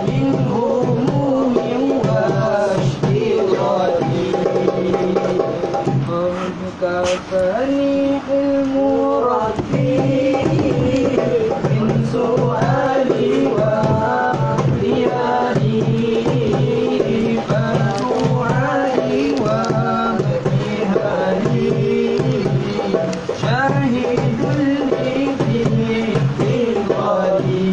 من هموم واشتغال قد كفاني علم ربي من سؤالي واختياري فدعائي وابتهالي شاهد لي باعتقادي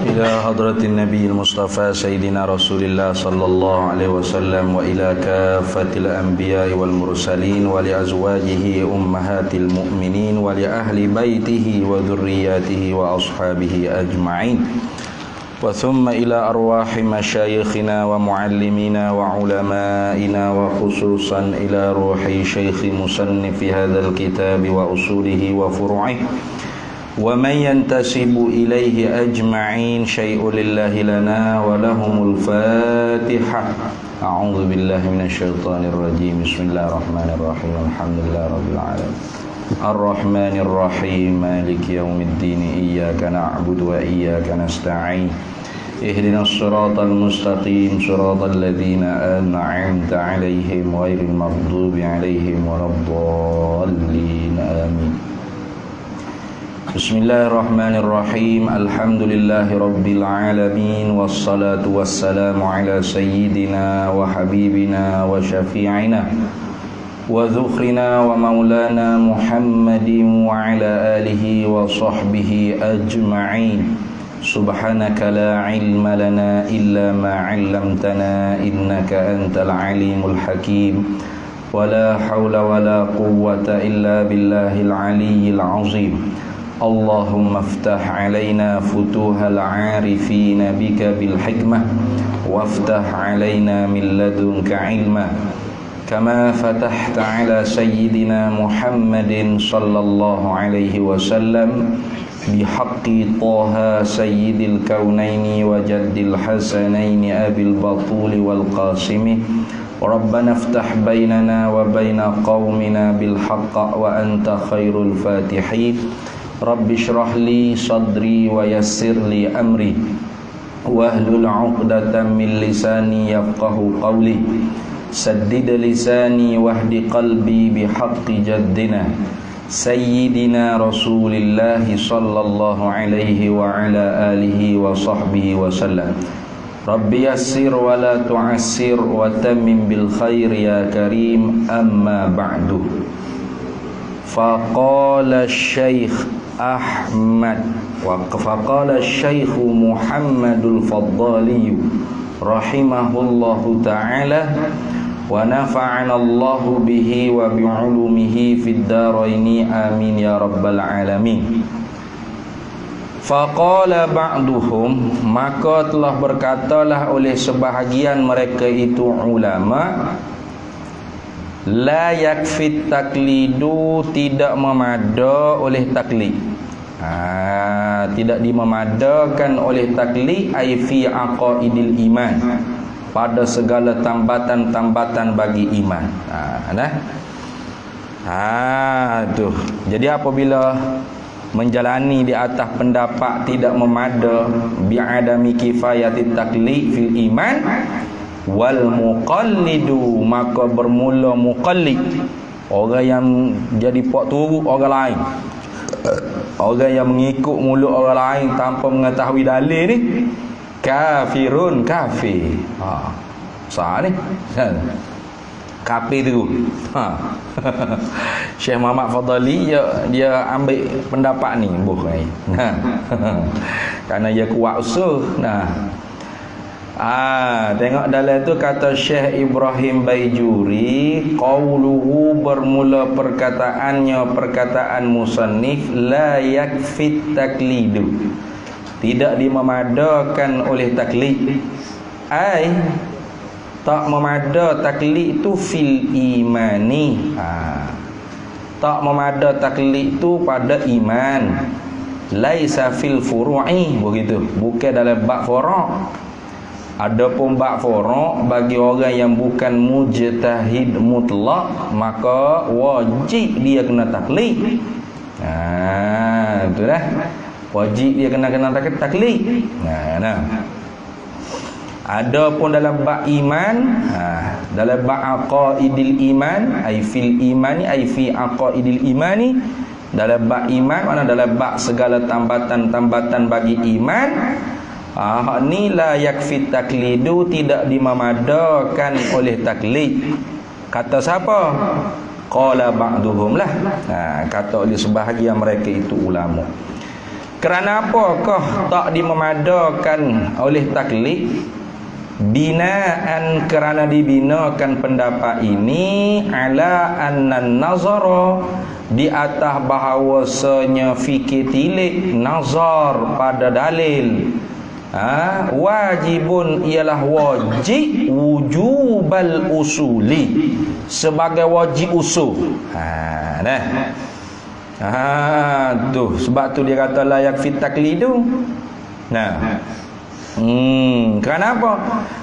إلى حضرة النبي المصطفى سيدنا رسول الله صلى الله عليه وسلم وإلى كافة الأنبياء والمرسلين ولأزواجه أمهات المؤمنين ولأهل بيته وذرياته وأصحابه أجمعين وثم إلى أرواح مشايخنا ومعلمينا وعلمائنا وخصوصا إلى روح شيخ مصنف هذا الكتاب وأصوله وفروعه ومن ينتسب إليه أجمعين شيء لله لنا ولهم الفاتحة أعوذ بالله من الشيطان الرجيم بسم الله الرحمن الرحيم الحمد لله رب العالمين الرحمن الرحيم مالك يوم الدين إياك نعبد وإياك نستعين اهدنا الصراط المستقيم صراط الذين أنعمت عليهم غير المغضوب عليهم ولا الضالين آمين Bismillahirrahmanirrahim. Alhamdulillahi rabbil alamin wassalatu wassalamu ala sayyidina wa habibina wa syafi'ina wa dhukhrina wa maulana Muhammadin wa ala alihi wa sahbihi ajma'in. Subhanaka la ilma lana illa ma 'allamtana innaka antal alimul hakim. Wala hawla wala quwwata illa billahil aliyyil azim. Allahumma aftah alaina futuhal arifina bika bil hikmah waftah alaina min ladunka ilma kama fatahta ala sayyidina Muhammadin sallallahu alaihi wasallam bihaqqi Taha sayyidil kaunaini wa jaddil hasanaini abil batuli wal qasimi Rabbana aftah bainana wa baina qaumina bil haqq wa anta khairul fatihin Rabbi shrah li sadri wa yassir li amri wahlul 'uqdatam min lisani yafqahu qawli saddid lisani wahdi qalbi bihaqqi jaddina sayyidina Rasulillah sallallahu alaihi wa ala alihi wa sahbihi wa sallam. Rabbi yassir wa la tu'assir wa tammim bil khair ya karim amma ba'du. Faqala Syekh Ahmad wa faqala Syekh Muhammadul Faddali rahimahullahu ta'ala wa nafa'ana Allahu bihi wa bi'ulumihi fid dharaini amin ya rabbal alamin. Faqala ba'duhum, maka telah berkatalah oleh sebahagian mereka itu ulama, la yakfit taklidu, tidak memada oleh taklid. Tidak dimemadakan oleh taklid ai fi aqaidil iman, pada segala tambatan-tambatan bagi iman. Tuh. Jadi apabila menjalani di atas pendapat tidak memada bi'adami kifayatit taklid fil iman wal muqallidu, maka bermula muqallid, orang yang jadi pok turut orang lain, orang yang mengikut mulut orang lain tanpa mengetahui dalil ni, kafirun, kafir. Sah ni kafir tu. Syekh Muhammad Fadali dia ambil pendapat ni bukan. Kerana dia kuat usul. Tengok dalam tu kata Syekh Ibrahim Baijuri, qauluhu, bermula perkataannya, perkataan musannif, la yakfit taklidu, tidak dimemadakan oleh taklid, ai tak memada taklid itu fil imani, tak memada taklid itu pada iman, laisa fil furu'i, begitu, bukan dalam bab furu'. Adapun bab furu' bagi orang yang bukan mujtahid mutlak, maka wajib dia kena taklid. Itulah. Wajib dia kena taklid. Nah. Ada pun dalam bab iman, dalam bab aqaidil iman, ai fil imani ai fi aqaidil imani, dalam bab iman mana dalam bab segala tambatan-tambatan bagi iman. Ni la yakfi taklidu, tidak dimamadakan oleh taklid. Kata siapa? Qala ba'duhum lah. Kata oleh sebahagian mereka itu ulama. Kerana apakah tak dimamadakan oleh taklid? Binaan, kerana dibinakan pendapat ini ala annan nazara, di atas bahawasanya fikir tilik nazar pada dalil. Wajibun ialah wajib wujubal usuli, sebagai wajib usul. Tuh sebab tu dia kata layak fit taklidu. Kerana apa?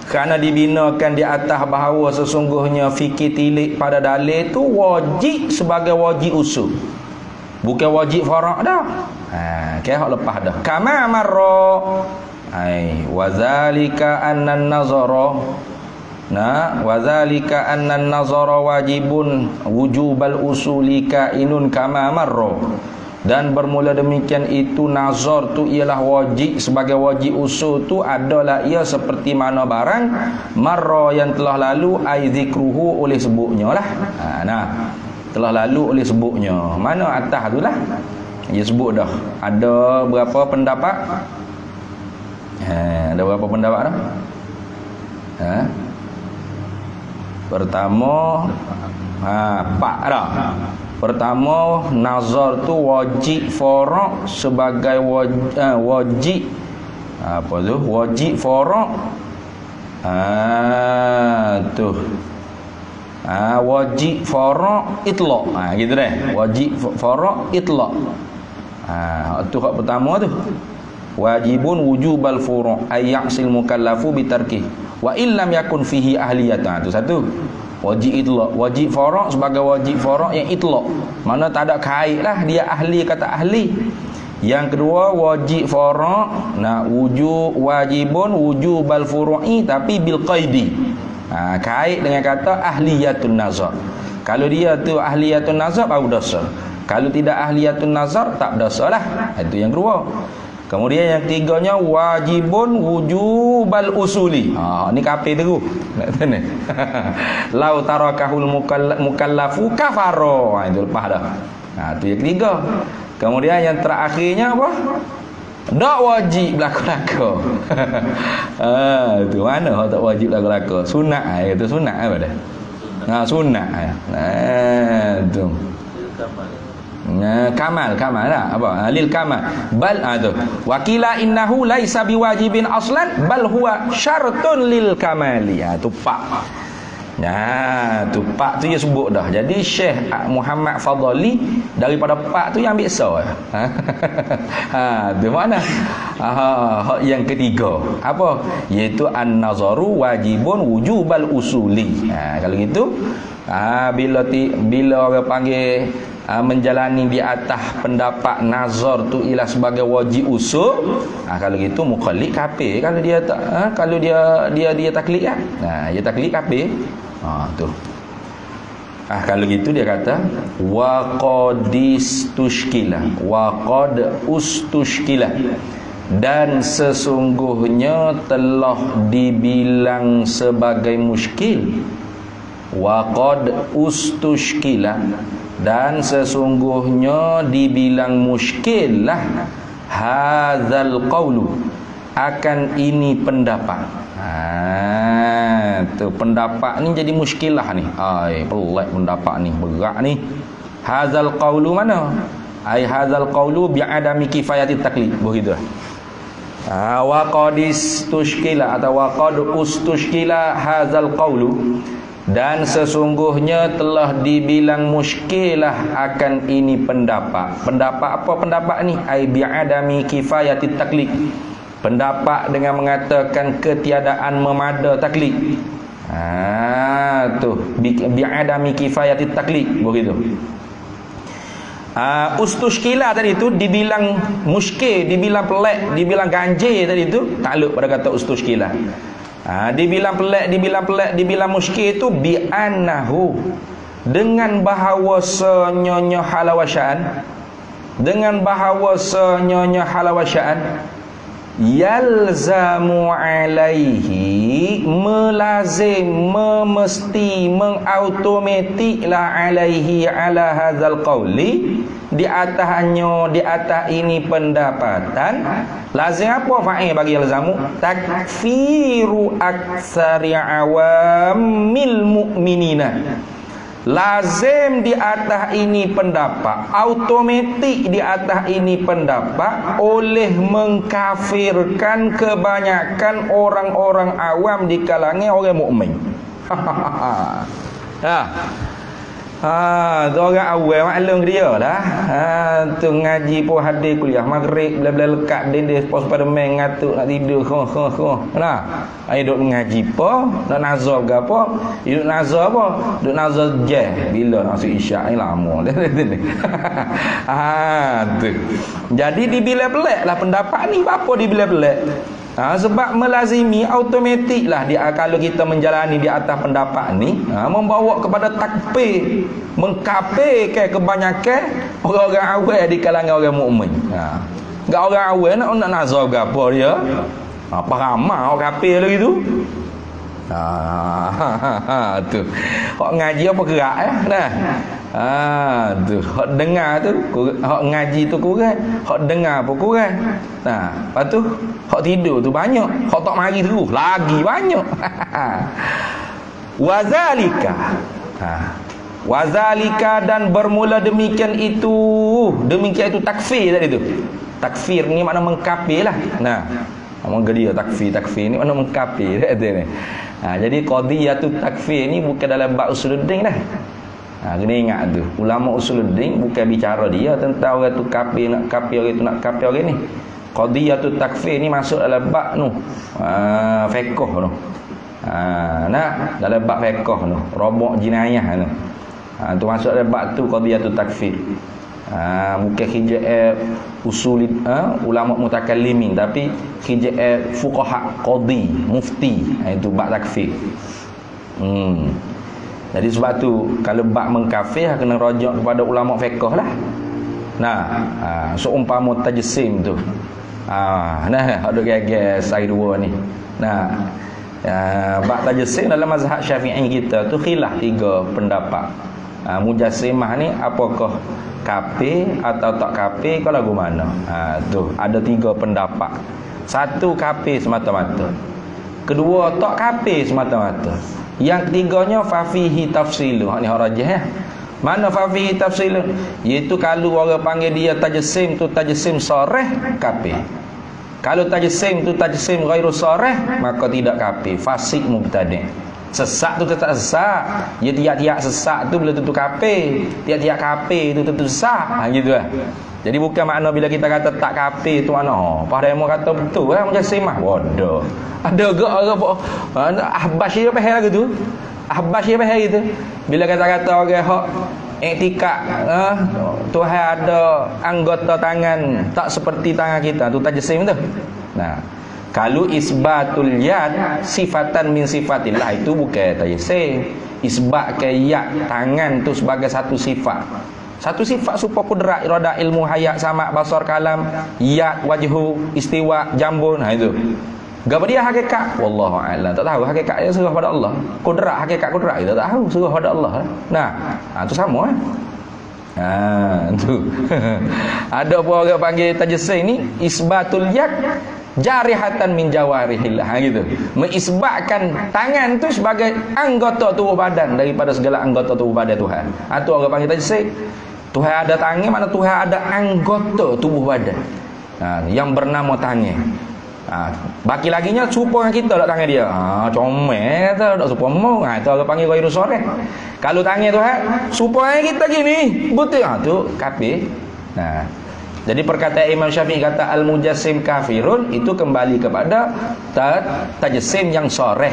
Kerana dibinakan di atas bahawa sesungguhnya fikir tilik pada dalil tu wajib sebagai wajib usul, bukan wajib faraq dah. Hak lepas dah. Kama marra wazalika annan nazara. Wazalika annan nazara wajibun wujubal usuli kainun kama marra. Dan bermula demikian itu nazar tu ialah wajib sebagai wajib usul tu adalah ia seperti mana barang marra yang telah lalu ai zikruhu oleh sebutnya lah. Telah lalu oleh sebutnya. Mana atas tu lah dia sebut dah. Ada berapa pendapat? Ada berapa pendapat dah? Pertama empat dah. Pertama, nazar tu wajib faraq sebagai wajib apa tu? Wajib faraq. Wajib faraq itlaq. Gitu deh. Wajib faraq itlaq. Tu hak pertama tu. Wajibun wujubal furu' ay ya'sil mukallafu bitarkih wa illam yakun fihi ahliyatan. Tu satu. Wajib itlaq, wajib faraq sebagai wajib faraq yang itlaq, mana tak ada kait lah dia ahli kata ahli. Yang kedua wajib faraq wajibun wujubal furu'i tapi bil qaidi. Kait dengan kata ahliyatun nazar. Kalau dia tu ahliyatun nazar baru dosa, kalau tidak ahliyatun nazar tak dosa lah. Itu yang kedua. Kemudian yang ketiganya wajibun wujubal usuli. Ni kafir tu. Nak tanya. Lau tarakahul mukallafu kafaro. Itu lepas dah. Tu yang ketiga. Kemudian yang terakhirnya apa? Tak wajib belaka-laka. Tu mana hak tak wajib belaka-laka? Sunat. Itu sunat apa dah? Sunat. Tu. Kamal lah apa lil kamal bal tu wakila innahu laisa biwajibin aslan bal huwa syartun lil kamali. Tu pak. Tu pak tu dia sebut dah. Jadi Syekh Muhammad Fadhali daripada pak tu yang ambil so. Tu mana? Hak yang ketiga apa? Iaitu an-nazaru wajibun wujubal usuli. Kalau gitu bila orang panggil menjalani di atas pendapat nazar tu ialah sebagai wajib usul, kalau gitu muqallid kafir. Kalau dia tak kalau dia taklid kan, dia taklid kafir. Tu kalau gitu dia kata wa qadis tushkila wa qad ustushkila, dan sesungguhnya telah dibilang sebagai muskil. Wa qad ustushkila, dan sesungguhnya dibilang muskil lah hadzal qaulu, akan ini pendapat. Tu pendapat ni jadi muskilah ni. Pelik pendapat ni, berat ni. Hadzal qaulu mana? Hadzal qaulu bi'adami kifayati taklid. Begitu. Wa qadis tushkila atau wa qad ustushkila hadzal qaulu, dan sesungguhnya telah dibilang muskilah akan ini pendapat. Pendapat apa pendapat ni? Bi'adami kifayati taklid. Pendapat dengan mengatakan ketiadaan memada taklid. Tu bi'adami kifayati taklid. Begitu. Ustushkila tadi itu dibilang muskil, dibilang pelik, dibilang ganjil tadi itu takluk pada kata ustushkila. Dibilang pelik, dibilang muskil itu bi'annahu, dengan bahawa senyonya halawasyaan, dengan bahawa senyonya halawasyaan yalzamu alaihi, melazim, memesti, mengautomatiklah alaihi ala hadzal qauli, di atas ini pendapatan. Lazim apa fa'il bagi yalzamu? Takfiru aksari awamil mu'minina. Lazim di atas ini pendapat, automatik di atas ini pendapat, oleh mengkafirkan kebanyakan orang-orang awam di kalangan orang mukmin. Tu orang awam maklum dia lah. Tu ngaji pun hadir kuliah maghrib, bila-bila lekat dinding pos pada main ngatuk nak tidur. Nah, ai duk ngaji apa, nak nazar ke apa? Duk nazar apa? Duk nazar je. Bila nak masuk isyak ni lama. Tu. Jadi dibilai pelik lah pendapat ni. Apa dibilai pelik? Sebab melazimi automatik lah dia, kalau kita menjalani di atas pendapat ni, membawa kepada takfir, mengkafirkan kebanyakan orang-orang awam di kalangan orang mukmin. Enggak orang awam nak nazar ke apa dia? Apa ramai orang kafir lagi tu? Tu. Hak ngaji apa gerak nah. Tu hak dengar tu, hak ngaji tu kurang, hak dengar pun kurang. Nah, lepas tu hak tidur tu banyak, hak tak mari terus lagi banyak. Wazalika. Wazalika, dan bermula demikian itu takfir tadi tu. Takfir ni makna mengkafir lah. Nah, orang gedia takfir ni makna mengkafir dia ni. Jadi qadhiyatut takfir ni bukan dalam bab usuluddin dah. Kena ingat tu. Ulama usuluddin bukan bicara dia tentang orang tu kafir nak kafir, orang tu nak kafir orang ni. Qadhiyatut takfir ni masuk dalam bab tu. Fiqh tu. Nah, dalam bab fiqh tu, robok jinayah tu. Tu masuk dalam bab tu qadhiyatut takfir. Bukan hijab usul ulama mutakallimin, tapi hijab fuqaha, qadhi, mufti. Itu bab takfir. Jadi sebab tu kalau bab mengkafir kena rujuk kepada ulama fiqh lah. Nah, seumpama tajsim tu. Ada gaya sari dua ni. Nah, bab tajsim dalam mazhab Syafi'i kita tu khilaf 3 pendapat. Mujassimah ni apakah kafir atau tak kafir, kalau lagu mana? Tu ada 3 pendapat. Satu, kafir semata-mata. Kedua, tak kafir semata-mata. Yang ketiganya fafihi tafsilu. Ni hak rajih ya. Mana fafihi tafsilu? Iaitu kalau orang panggil dia tajsim tu tajsim sarih, kafir. Kalau tajsim tu tajsim ghairu sarih, maka tidak kafir, fasik mubtadi'. Sesat tu tetap sesat. Ya tiap-tiap sesat tu belum tentu kafir. Tiap-tiap kafir tu tentu sesat. Gitu lah. Jadi bukan makna bila kita kata tak kafir tu mana. Pada yang kata betul lah mujassimah. Bodoh. Ada ke orang ahbas dia faham lagu tu. Ahbas dia faham gitu. Bila kata-kata orang hak iktikad Tuhan ada anggota tangan tak seperti tangan kita, tu tajsim tu. Nah, kalau isbatul yad sifatan min sifatillah, itu bukan tajsim. Isbat ke yad tangan tu sebagai satu sifat. Satu sifat supaya kudrat, irada, ilmu, hayat, sama, basar, kalam, yad, wajhu, istiwa, jambun. Itu. Gapa dia hakikat? Wallahu a'lam. Tak tahu hakikatnya, serah pada Allah. Kudrat, hakikat kudrat kita tak tahu, serah pada Allah. Nah, tu sama tu. Ada pun orang panggil tajsim ni isbatul yad jarihatan min jawarihillah, gitu. Mengisbatkan tangan tu sebagai anggota tubuh badan daripada segala anggota tubuh badan Tuhan. Tu orang panggil tajsim. Tuhan ada tangan, mana Tuhan ada anggota tubuh badan yang bernama tangan. Baki laginya serupa dengan kita tak tangan dia. Comel tu, tak serupa mu. Tu orang panggil ghairu sharih. Kalau tangan Tuhan serupa dengan kita gini, betul tu kafir. Jadi perkataan Imam Syafi'i kata al-mujassim kafirun itu kembali kepada tajassim yang sharih.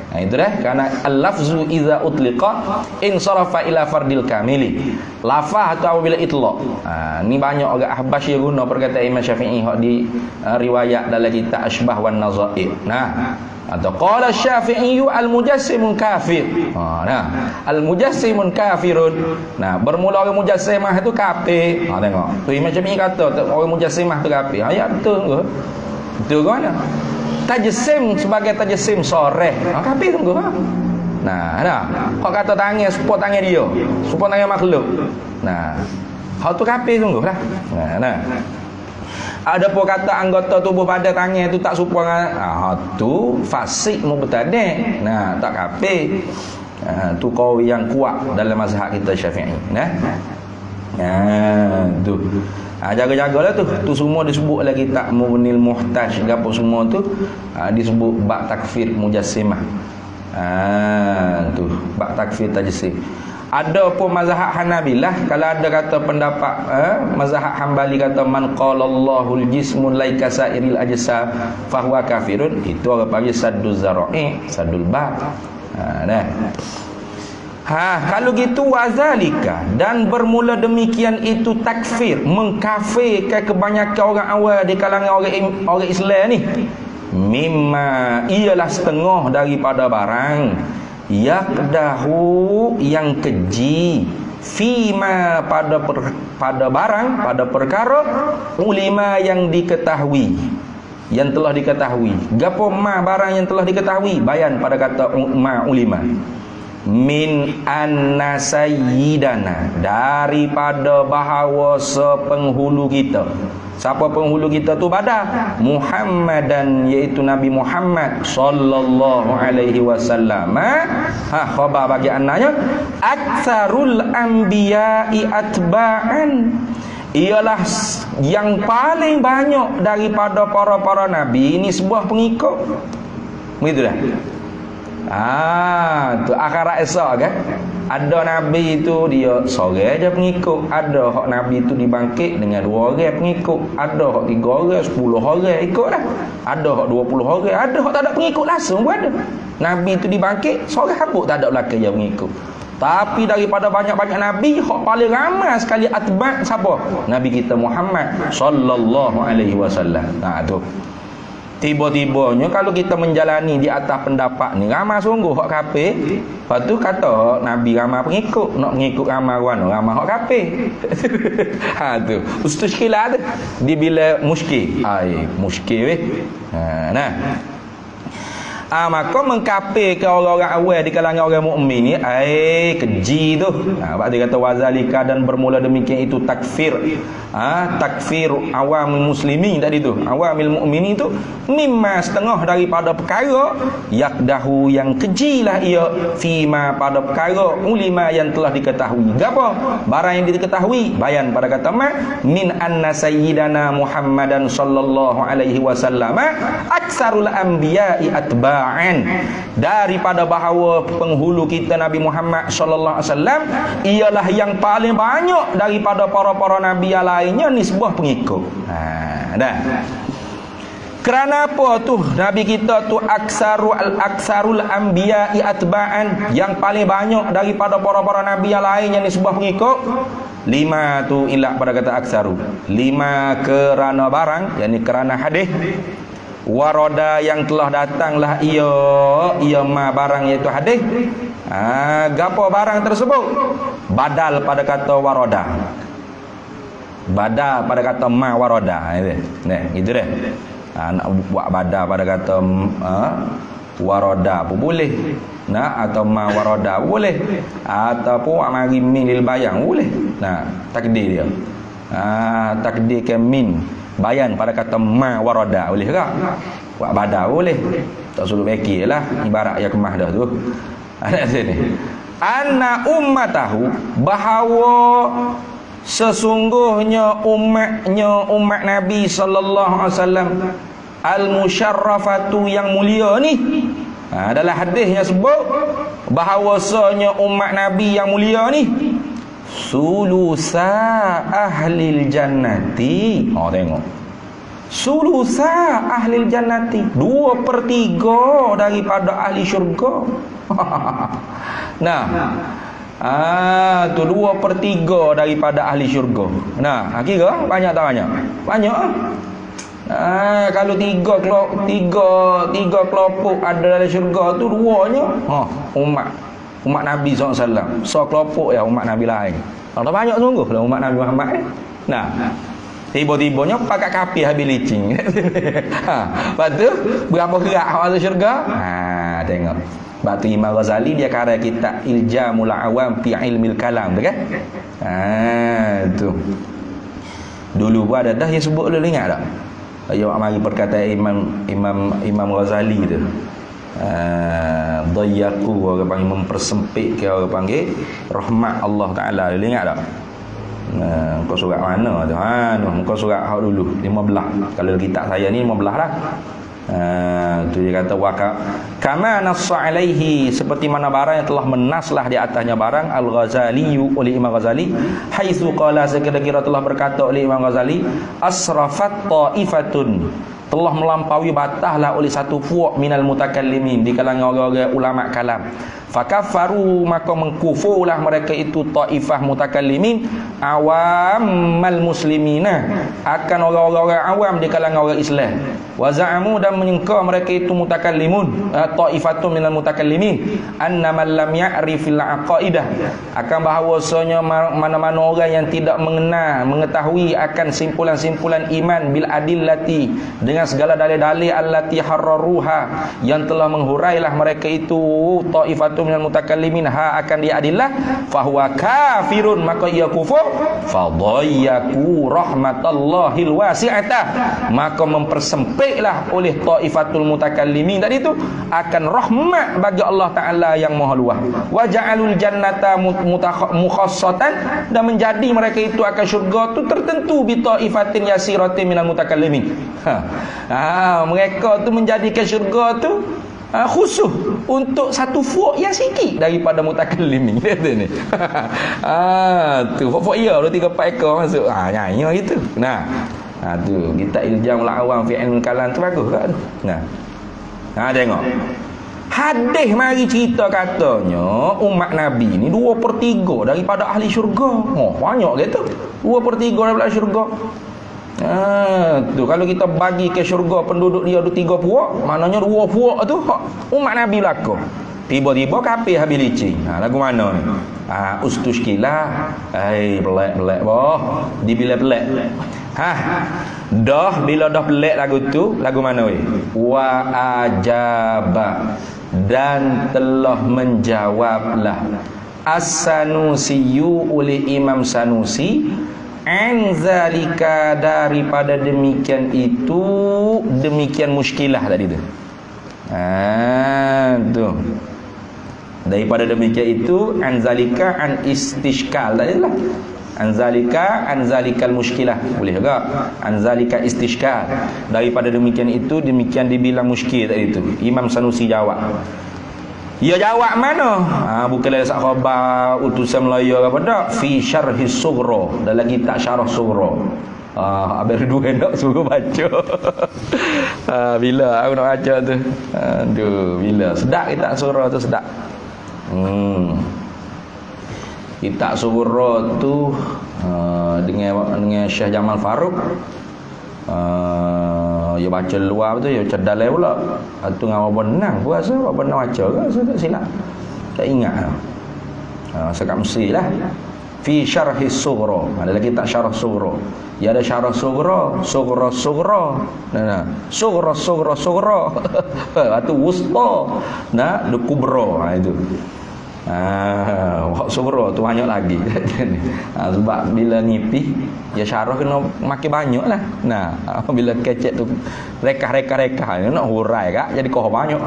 Nah itu dah, karena al-lafzu idza utliqa in sarafa ila fardil kamili. Lafaz atau apabila itlaq. Ni banyak orang ahbas yang guna perkataan Imam Syafi'i hak di riwayat dalam kitab Asbah wan Nazair. Nah, atau qala Syafi'i al-mujassimun kafir. Nah, al-mujassimun kafirun. Nah, bermula orang mujassimah itu kafir. Tengok. Tu Imam Syafi'i kata orang mujassimah tu kafir. Ya betul ke? Betul ke mana? Tajassim sebagai tajassim sharih. Kafir ke? Nah. Kau kata tangan support tangan dia. Support tangan makhluk. Nah, hal tu kafir sungguh dah. Nah. Ada pun kata anggota tubuh pada tangan itu tak serupa dengan tu fasik mubtadi'. Nah, tak kafir. Tu kau yang kuat dalam mazhab kita Syafi'i. Nah. Tu. Jaga-jagalah tu. Tu semua disebut lagi tak Mughnil Muhtaj gapo semua tu disebut bab takfir mujassimah. Tu bab takfir tajassim. Ada pun mazhab Hanabilah, kalau ada kata pendapat mazhab Hambali kata man qala Allahul jismun laika sairil ajsam fahuwa kafirun, itu orang panggil sadduz zara'i, saddul bab. Kalau gitu wazalika, dan bermula demikian itu takfir, mengkafirkan kebanyakan orang awal di kalangan orang Islam ni, mimma ialah setengah daripada barang yakdahu yang keji fima pada barang, pada perkara ulima yang diketahui, yang telah diketahui. Gapo ma barang yang telah diketahui, bayan pada kata ma ulima. Min anna sayyidana, daripada bahawa sepenghulu kita. Siapa penghulu kita tu Badar? Muhammadan, iaitu Nabi Muhammad sallallahu alaihi wasallam. Khabar bagi anaknya, aktsarul anbiya'i atba'an, ialah yang paling banyak daripada para nabi ini sebuah pengikut. Begitu dah. Tu akhirat esok kan. Ada nabi itu dia seorang aja pengikut, ada hak nabi itu dibangkit dengan 2 orang pengikut, ada hak 3 orang, 10 orang ikut dah. Ada hak 20 orang, ada hak tak ada pengikut langsung pun ada. Nabi itu dibangkit seorang habuk tak ada belakang yang pengikut. Tapi daripada banyak-banyak nabi, hak paling ramai sekali atba' siapa? Nabi kita Muhammad sallallahu alaihi wasallam. Tu. Tiba-tibanya kalau kita menjalani di atas pendapat ni ramai sungguh hak kafir. Lepas tu kata Nabi ramai pengikut, nak mengikut ramai orang, ramai hak kafir. Tu ustaz kila tu di bila muskil. Muskil weh. Maka mengkafirkan orang-orang awal di kalangan orang mukmin ni keji tu. Sebab dia kata wazalika, dan bermula demikian itu takfir. Takfir awamil muslimin tadi tu. Awamil mukminin tu mimma setengah daripada perkara yakdahu yang kejilah ia fima pada perkara ulima yang telah diketahui. Gapo? Barang yang diketahui, bayan pada kata min anna sayyidana Muhammadan sallallahu alaihi wasallam aktsarul anbiya'i atba', daripada bahawa penghulu kita Nabi Muhammad sallallahu alaihi wasallam ialah yang paling banyak daripada para nabi yang lainnya nisbah pengikut. Dah. Kerana apa tu nabi kita tu aksarul anbiya'i atba'an, yang paling banyak daripada para nabi yang lainnya nisbah pengikut? 5 tu ilah pada kata aksaru. 5 kerana barang, yakni kerana hadis. Waroda yang telah datanglah ia ma barang iaitu hadis. Gapo barang tersebut? Badal pada kata waroda. Badal pada kata ma waroda. Gitu deh. Nak buat badal pada kata waroda pun boleh. Atau ma waroda pun boleh. Ataupun amari min lil bayang boleh. Takdir dia. Takdir ke min bayan pada kata ma warada boleh tak? Buat badar boleh. Tak suruh fikirlah ibarat yang kemah dah tu. Ada sini. Anna ummatahu, bahawa sesungguhnya umat Nabi sallallahu alaihi wasallam al-musyarrafatu yang mulia ni. Dalam hadisnya sebut bahawasanya umat Nabi yang mulia ni Sulusa ahlil jannati. Tengok. Sulusa ahlil jannati, 2/3 daripada ahli syurga. Nah, tu 2/3 daripada ahli syurga. Nah, kira banyak tak banyak? Banyak. Kalau tiga kelompok ada dalam syurga tu, 2-nya umat Nabi SAW. Kelompok ya umat Nabi lain. Tak banyak sungguh lah umat Nabi Muhammad. Nah, tiba-tibanya pakai kapi habis licin. Lepas tu berapa gerak masuk syurga? Tengok. Batu Imam Ghazali dia karya kitab Iljamul Awam fi Ilmil Kalam tu kan? Tu. Dulu pun ada dah yang sebut lu ingat tak? Ayo mari perkataan Imam Ghazali tu. Dayyaqu orang panggil mempersempit ke orang panggil rahmat Allah Taala. Lu ingat tak? Kau surat mana tu? Kau surat hak dulu 15. Kalau kitab saya ni 15 dah. Tu dia kata kama nassa alaihi, seperti mana barang yang telah menaslah di atasnya barang Al-Ghazali oleh Imam Ghazali, haitsu qala, sekira-kira telah berkata oleh Imam Ghazali, asrafat taifatun, telah melampaui bataslah oleh satu puak minal mutakallimin, di kalangan orang-orang ulama kalam. Fakaffaru, maka mengkufurlah mereka itu taifah mutakallimin awamal muslimina, akan orang-orang awam di kalangan orang Islam. Wa za'amu, dan menyangka mereka itu mutakallimun, taifatun minal mutakallimin, anna man lam ya'rifil aqaidah, akan bahawasanya mana-mana orang yang tidak mengetahui akan simpulan-simpulan iman bil adillati, dengan segala dalil-dalil allati harraruha, yang telah menghurailah mereka itu taifatun minal mutakallimin akan dia adillah, fahuwa kafirun, maka ia kufur, fadayyaku rahmatallahil wasi'atah, maka mempersempitlah oleh taifatul mutakallimin tadi itu akan rahmat bagi Allah Ta'ala yang maha luas. Wa ja'alul jannata mukhassatan, dan menjadi mereka itu akan syurga tu tertentu bi taifatin yasiratin minal mutakallimin. Mereka tu menjadikan syurga tu khusus untuk satu fuak yang sikit daripada mutakallimin. Kata ni. Tu fuak ya, 2-3-4 ekor masuk. Nyanyi gitu. Nah, tu kita Iljamul Awam fi Ilmil Kalam tu bagus kan. Nah, tengok. Hadis mari cerita katanya umat Nabi ni 2/3 daripada ahli syurga. Banyak gitu. 2/3 daripada syurga. Tu kalau kita bagi ke syurga penduduk dia ada 3 puak, maknanya 2 puak tu umat Nabi belaka. Tiba-tiba kapir habis licin. Lagu mana ni? Ustushkilah. Belak boh. Dibila belak. Bila dah belak lagu tu, lagu mana weh? Wa ajaba, dan telah menjawablah As-Sanusiyu oleh Imam Sanusi, anzalika, daripada demikian itu, demikian muskilah tadi tu. Tu. Daripada demikian itu, anzalika an istishkal tadi lah. Anzalikal muskilah boleh juga. Anzalika istishkal, daripada demikian itu, demikian dibilang muskil tadi itu. Imam Sanusi jawab. Ya jawab mana? Bukanlah sak khabar utusan Melayu apa dak, fi syarhis sughra, dalam kitab syarah sughra. Abang dua nak suruh baca. Bila aku nak baca tu. Bila sedap kitab sughra tu sedap. Kitab sughra tu dengan Syekh Jamal Farouk. Ya baca luar tu, ya baca dalam pula. Tu dengan apa benang puasa, apa benang baca ke? Saya tak silap. Tak ingat. Sekat mesti lah. Fi syarhis sughra. Ada kitab syarah sughra. Ya ada syarah sughra, sughra. Sughra. Itu wusta. Nah, kubra. Itu. Sughra tu banyak lagi. Sebab bila nipih ya syarah kena makin banyak lah. Nah, bila kecek tu rekah nak hurai kak, jadi kau banyak.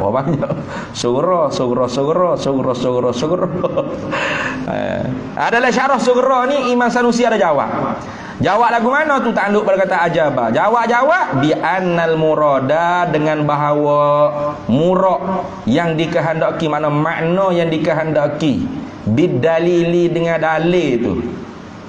Sughra. Adalah syarah sughra ni Imam Sanusi ada jawab. Jawab lagu mana tu tanduk pada kata ajaba. Jawab bi annal murada dengan bahawa murad yang dikehendaki, makna yang dikehendaki bidalili dengan dalil tu.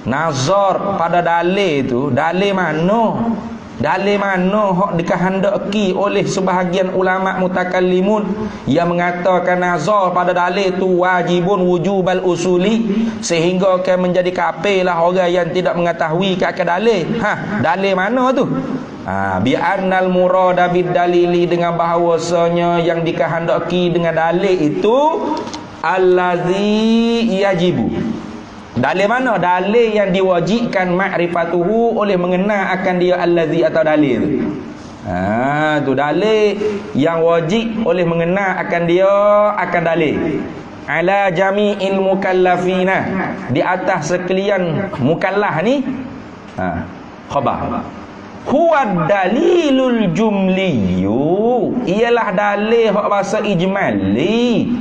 Nazar pada dalil tu, dalil mana? Dalil mana hak dikehendaki oleh sebahagian ulama mutakallimun yang mengatakan nazar pada dalil tu wajibun wujubal usuli, sehingga akan menjadi kafir lah orang yang tidak mengetahui ke dalil. Dalil mana tu? Bi annal murada bid dalili dengan bahawasanya yang dikehendaki dengan dalil itu allazi yajibu. Dalil mana? Dalil yang diwajibkan ma'rifatuhu oleh mengenal akan dia allazi atau dalil tu. Tu dalil yang wajib oleh mengenal akan dia akan dalil. Ala jami'il mukallafina, di atas sekalian mukallaf ni. Khabar. Huwa dalilul jumliyu, ialah dalil hak bahasa ijmali.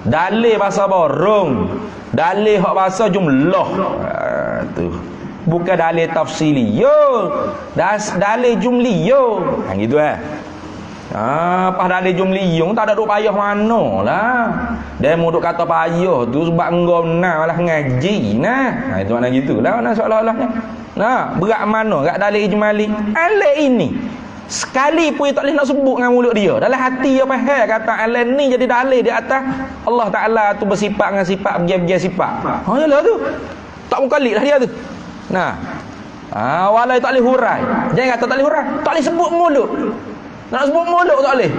Dalil bahasa borong, dalil hak bahasa jumlah. Tu bukan dalil tafsili yo, dalil jumli yo. Gitu pas dalil jumli yo tak ada duk payah manalah. Dia mau duk kata payah tu sebab engkau nak lah ngaji nah. Itu makna gitulah makna seolah-olahnya. Berat mana kat dalil ijmali? Alai ini sekali pun tak boleh nak sebut dengan mulut dia. Dalam hati dia faham kata alam ni jadi dalil di atas Allah Ta'ala tu bersifat dengan sifat bergian-gian sifat. Yalah tu. Tak mukallid lah dia tu. Walai tak boleh hurai. Jangan kata tak boleh hurai. Tak boleh sebut mulut. Nak sebut mulut tak boleh.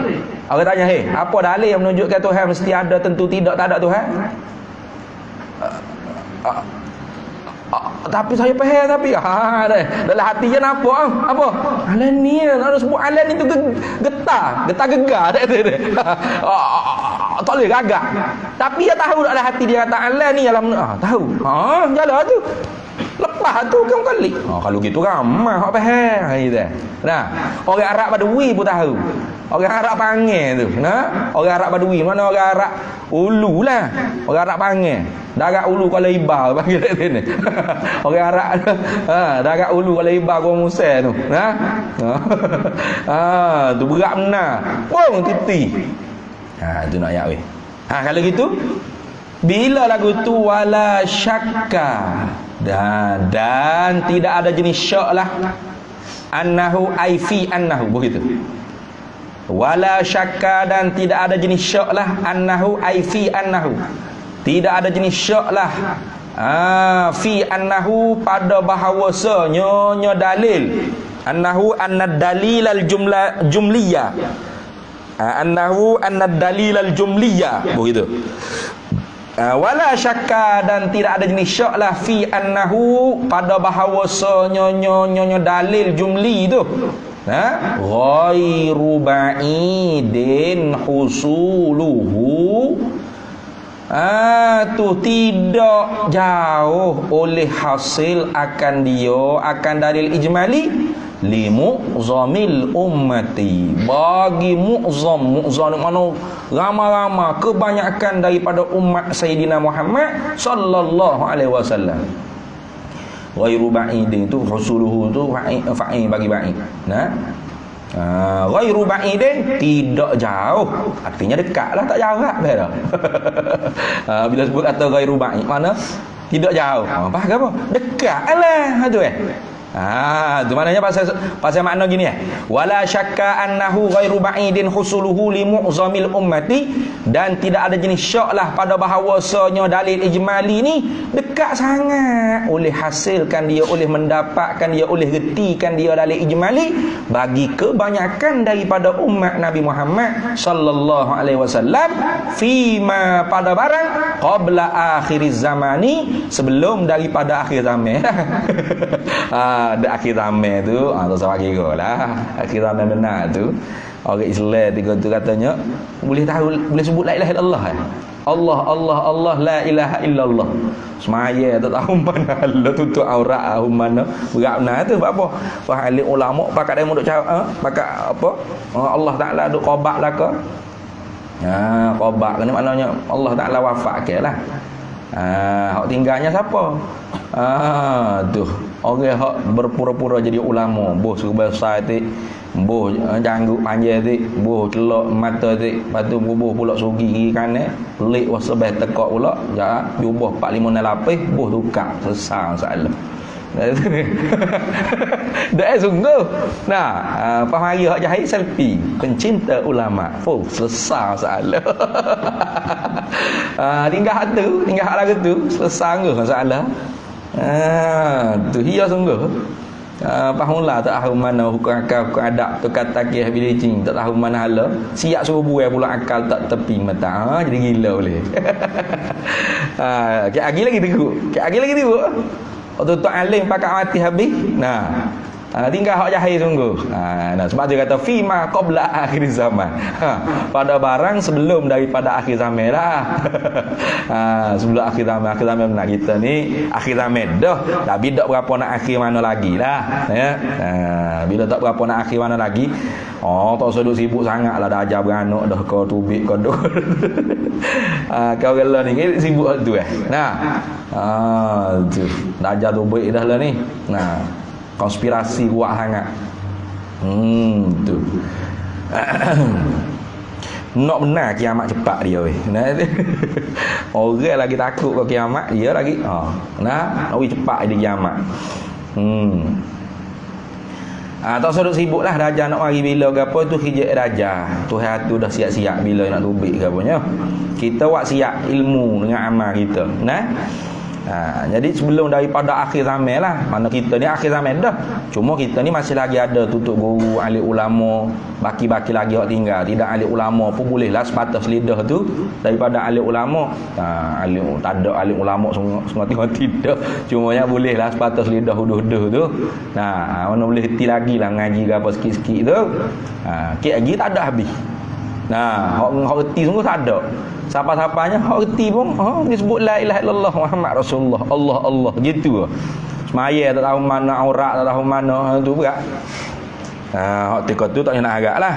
Orang tanya, apa dalil yang menunjukkan Tuhan mesti ada, tentu tidak, tak ada Tuhan? Tapi saya faham tapi dalam hati je nampak apa? Alan ni nak sebut alan itu getar gegar tak ada. Tak boleh gagak. Tapi dia tahu dalam hati dia kata alan ni alam tahu. Jalan tu. Lepas tu kan kali. Kalau gitu ramai hak faham gitu. Orang Arab Badui pun tahu. Orang Arab panggil tu. Orang Arab Badui mana orang Arab Ulu lah. Orang Arab panggil. Darat Ulu Kuala Ibar panggil kat sini. Orang Arab Darat Ulu Kuala Ibar Kuala Musa tu. Tu berat benar. Pung titi. Tu nak ayat weh. Kalau gitu bila lagu tu wala syakka dan tidak ada jenis syak lah annahu aifi annahu begitu. Wala syakka dan tidak ada jenis syak lah annahu aifi annahu, tidak ada jenis syak lah fi annahu pada bahawasanya dalil annahu annad dalilal jumliyah annahu annad dalilal jumliyah begitu. Wala syakka dan tidak ada jenis syak lah fi annahu pada bahawasanya nyonya dalil jumli tu ghairu ba'idin husuluhu tu tidak jauh oleh hasil akan dia akan dalil ijmali li mu'zamil ummati, bagi mu'zam mana ramai-ramai kebanyakan daripada umat Sayyidina Muhammad sallallahu alaihi wasallam. Ghairu ba'idin tu husuluhu tu fa'il bagi ba'id. Ghairu ba'idin tidak jauh, artinya dekatlah tak jauh dah. Bila sebut kata ghairu ba'id mana tidak jauh. Faham apa? Dekatlah tu tu maknanya pasal makna gini wala syakka annahu ghairu ba'idin husuluhu li mu'zamil ummati, dan tidak ada jenis syak lah pada bahawasanya dalil ijmali ni dekat sangat oleh hasilkan dia, oleh mendapatkan dia, oleh retikan dia dalil ijmali bagi kebanyakan daripada umat Nabi Muhammad sallallahu alaihi wasallam fima pada barang qabla akhiriz zamani, sebelum daripada akhir zaman. Ada akhir zaman tu tak salah kira lah. Akhir zaman benar tu orang Islam tu katanya boleh tahu, boleh sebut la ilaha illallah Allah la ilaha illallah. Semaya tak tahu mana Allah tutup aurat mana berat benar tu apa ahli ulama pakat dia duk cakap pakat apa Allah Taala duk qabat lah ke qabat ni maknanya Allah Taala wafat ke lah hak tinggalnya siapa tu Orang hak berpura-pura jadi ulama, boh suruh besar tu, boh janggut panjang tu, boh celok mata tu, lepas tu boh pula sugi kiri kanan, pelik wasabah tekak pula, ja jubah 4 5 lapis, boh tukar sesar masalah. Dah sungguh. Nah, pas hari hak jahit selfie, pencinta ulama. Fuh, selesai masalah. Tinggal hak lagu tu, selesai ke masalah. Tu hia sungguh. Pahula tak tahu mana hukum akal, hukum adab tu kata ke bilicing, tak tahu mana hala. Siap suruh buai pula akal tak tepi mata. Jadi gila boleh. Lagi teruk. Lagi teruk. Waktu tu alim pakai mati habis. Nah, tinggal hak jahil sungguh. Nah, sebab dia kata fima qabla akhir zaman. Pada barang sebelum daripada akhir zaman lah. Sebelum akhir zaman nak kita ni akhir zaman dah. Tapi tak berapa nak akhir mana lagi lah. Ya. Bila tak berapa nak akhir mana lagi. Tak usah duk sibuk sangatlah dah ajar beranak dah kau tubik kau duk. Kau gelar ni sibuk tu Nah. Tu. Dah ajar tubik dah lah ni. Nah. Konspirasi kuat sangat. Tu. Nak benar kiamat cepat dia weh. Orang lagi takut ke kiamat, dia lagi nak cepat dia kiamat. Tak usah sibuklah raja nak mari bila ke apa tu hijab raja. Tuhan tu dah siap-siap bila nak tubik ke apanya. Kita buat siap ilmu dengan amal kita. Nah. Jadi sebelum daripada akhir zaman lah. Mana kita ni akhir zaman dah. Cuma kita ni masih lagi ada tutup guru, ahli ulama, baki-baki lagi yang tinggal. Tidak ahli ulama pun bolehlah sebatas lidah tu daripada ahli ulama. Tak ada ahli ulama semua tidak. Cuma yang bolehlah sebatas lidah huduh-huduh tu. Mana boleh henti lagi lah ngaji ke apa sikit-sikit tu. Sikit lagi tak ada habis. Hak reti sungguh tak ada. Siapa-siapanya hak reti pun dia sebut la ilaha illallah Muhammad Rasulullah. Allah gitu. Semaya tak tahu mana aurat, tak tahu mana tu berat. Hak tika tu tak nak agaklah.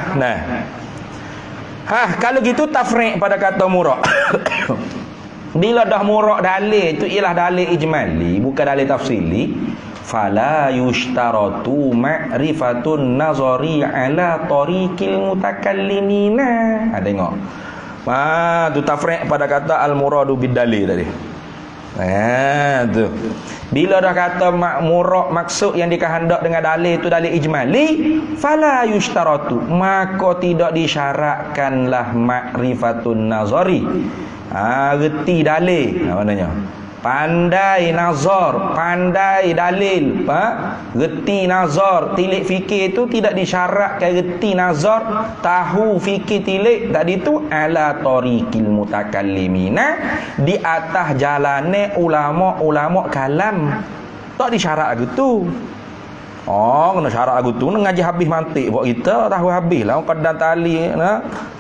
Kalau gitu tafriq pada kata murak. Bila dah murak dalil itu ialah dalil ijmali, bukan dalil tafsili. Fala yushtaratu ma'rifatun nazari ala tariqil mutakallimina. Tengok. Tu tafriq pada kata al-muradu bid-dalil tadi. Tu. Bila dah kata murad maksud yang dikehendak dengan dalil itu dalil ijmali, fala yushtaratu, maka tidak disyaratkanlah ma'rifatun nazari. Reti dalil. Maknanya pandai nazar, pandai dalil, reti nazar, tilik fikir itu tidak disyaratkan reti nazar, tahu fikir tilik tadi tu ala tariqil mutakallimina, di atas jalane ulama-ulama kalam. Tak disyarat lagu tu. Kena syarat lagu tu ngaji habis mantik buat kita tahu habis lah qaddam tali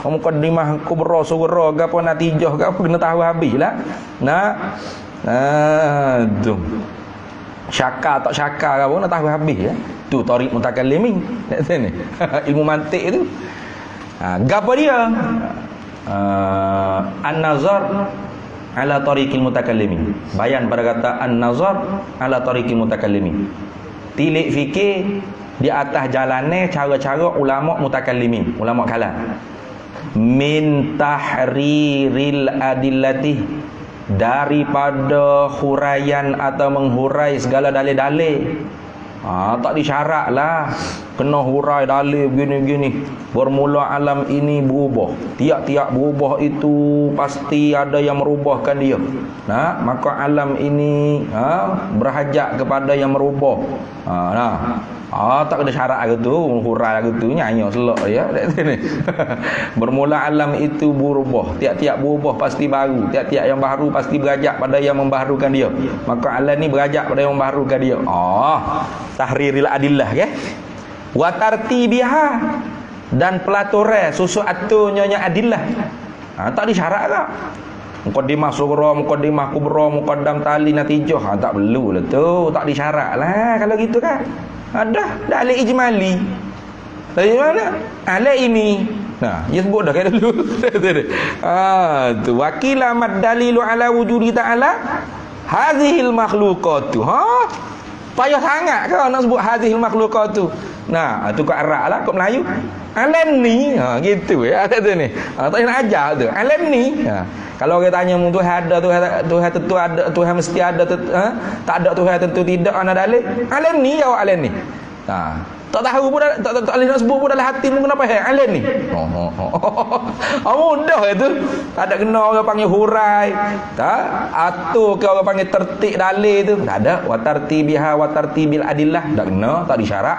muqaddimah kubra sughra ke apa natijah ke apa kena tahu habis lah. Tu syakar tak syakar ke apa nak tahu habis ya. Tu tariq mutakallimin ni. Ilmu mantik tu. Gapo dia? An-nazar ala tariqil mutakallimin. Bayan pada kata an-nazar ala tariqil mutakallimin. Tilik fikir di atas jalannya cara-cara ulama mutakallimin, ulama kalam. Min tahriril adillati, daripada huraian atau menghurai segala dalil-dalil. Tak disyarat lah kena hurai dalil begini-begini. Bermula alam ini berubah. Tiap-tiap berubah itu pasti ada yang merubahkan dia. Maka alam ini berhajat kepada yang merubah. Tak ada syarat gitu, hurai gitu nyanyi selok ya. Bermula alam itu berubah. Tiap-tiap berubah pasti baru. Tiap-tiap yang baru pasti berajak pada yang membaharukan dia. Maka alam ni berajak pada yang membaharukan dia. Tahriril adillah ya. Wa tartibiha, dan pelaturan susu aturnya adillah. Tak disyarat tak. Muqaddimah sughra, muqaddimah kubra, muqaddam tali natijah. Tak perlu lah tu, tak disyarat lah kalau gitu kan. Ada dalil ijmali. Dari mana? Ala ini. Dia sebut dah kan dulu. Tu wakila mad dalilu ala wujudi ta'ala hadhil makhluqatu. Payah sangat kau nak sebut hadhil makhluqat tu. Nah, tu kat Arab lah, kat Melayu. Alam ni, gitu ya tu ni. Tak nak ajar tu. Alam ni. Kalau orang tanya mu Tuhan ada, Tuhan tentu ada, Tuhan mesti ada, tak ada Tuhan tentu tidak, ana dalil. Alam ni jawab alam ni. Tak tahu pun tak boleh nak sebut pun dalam hati mu kenapa alam ni. Mudah itu. Tak ada kena orang panggil hurai. Tak atau ke orang panggil tertib dalil tu. Tak ada wa tartibiha wa tartibil adillah. Tak kena, tak disyarat.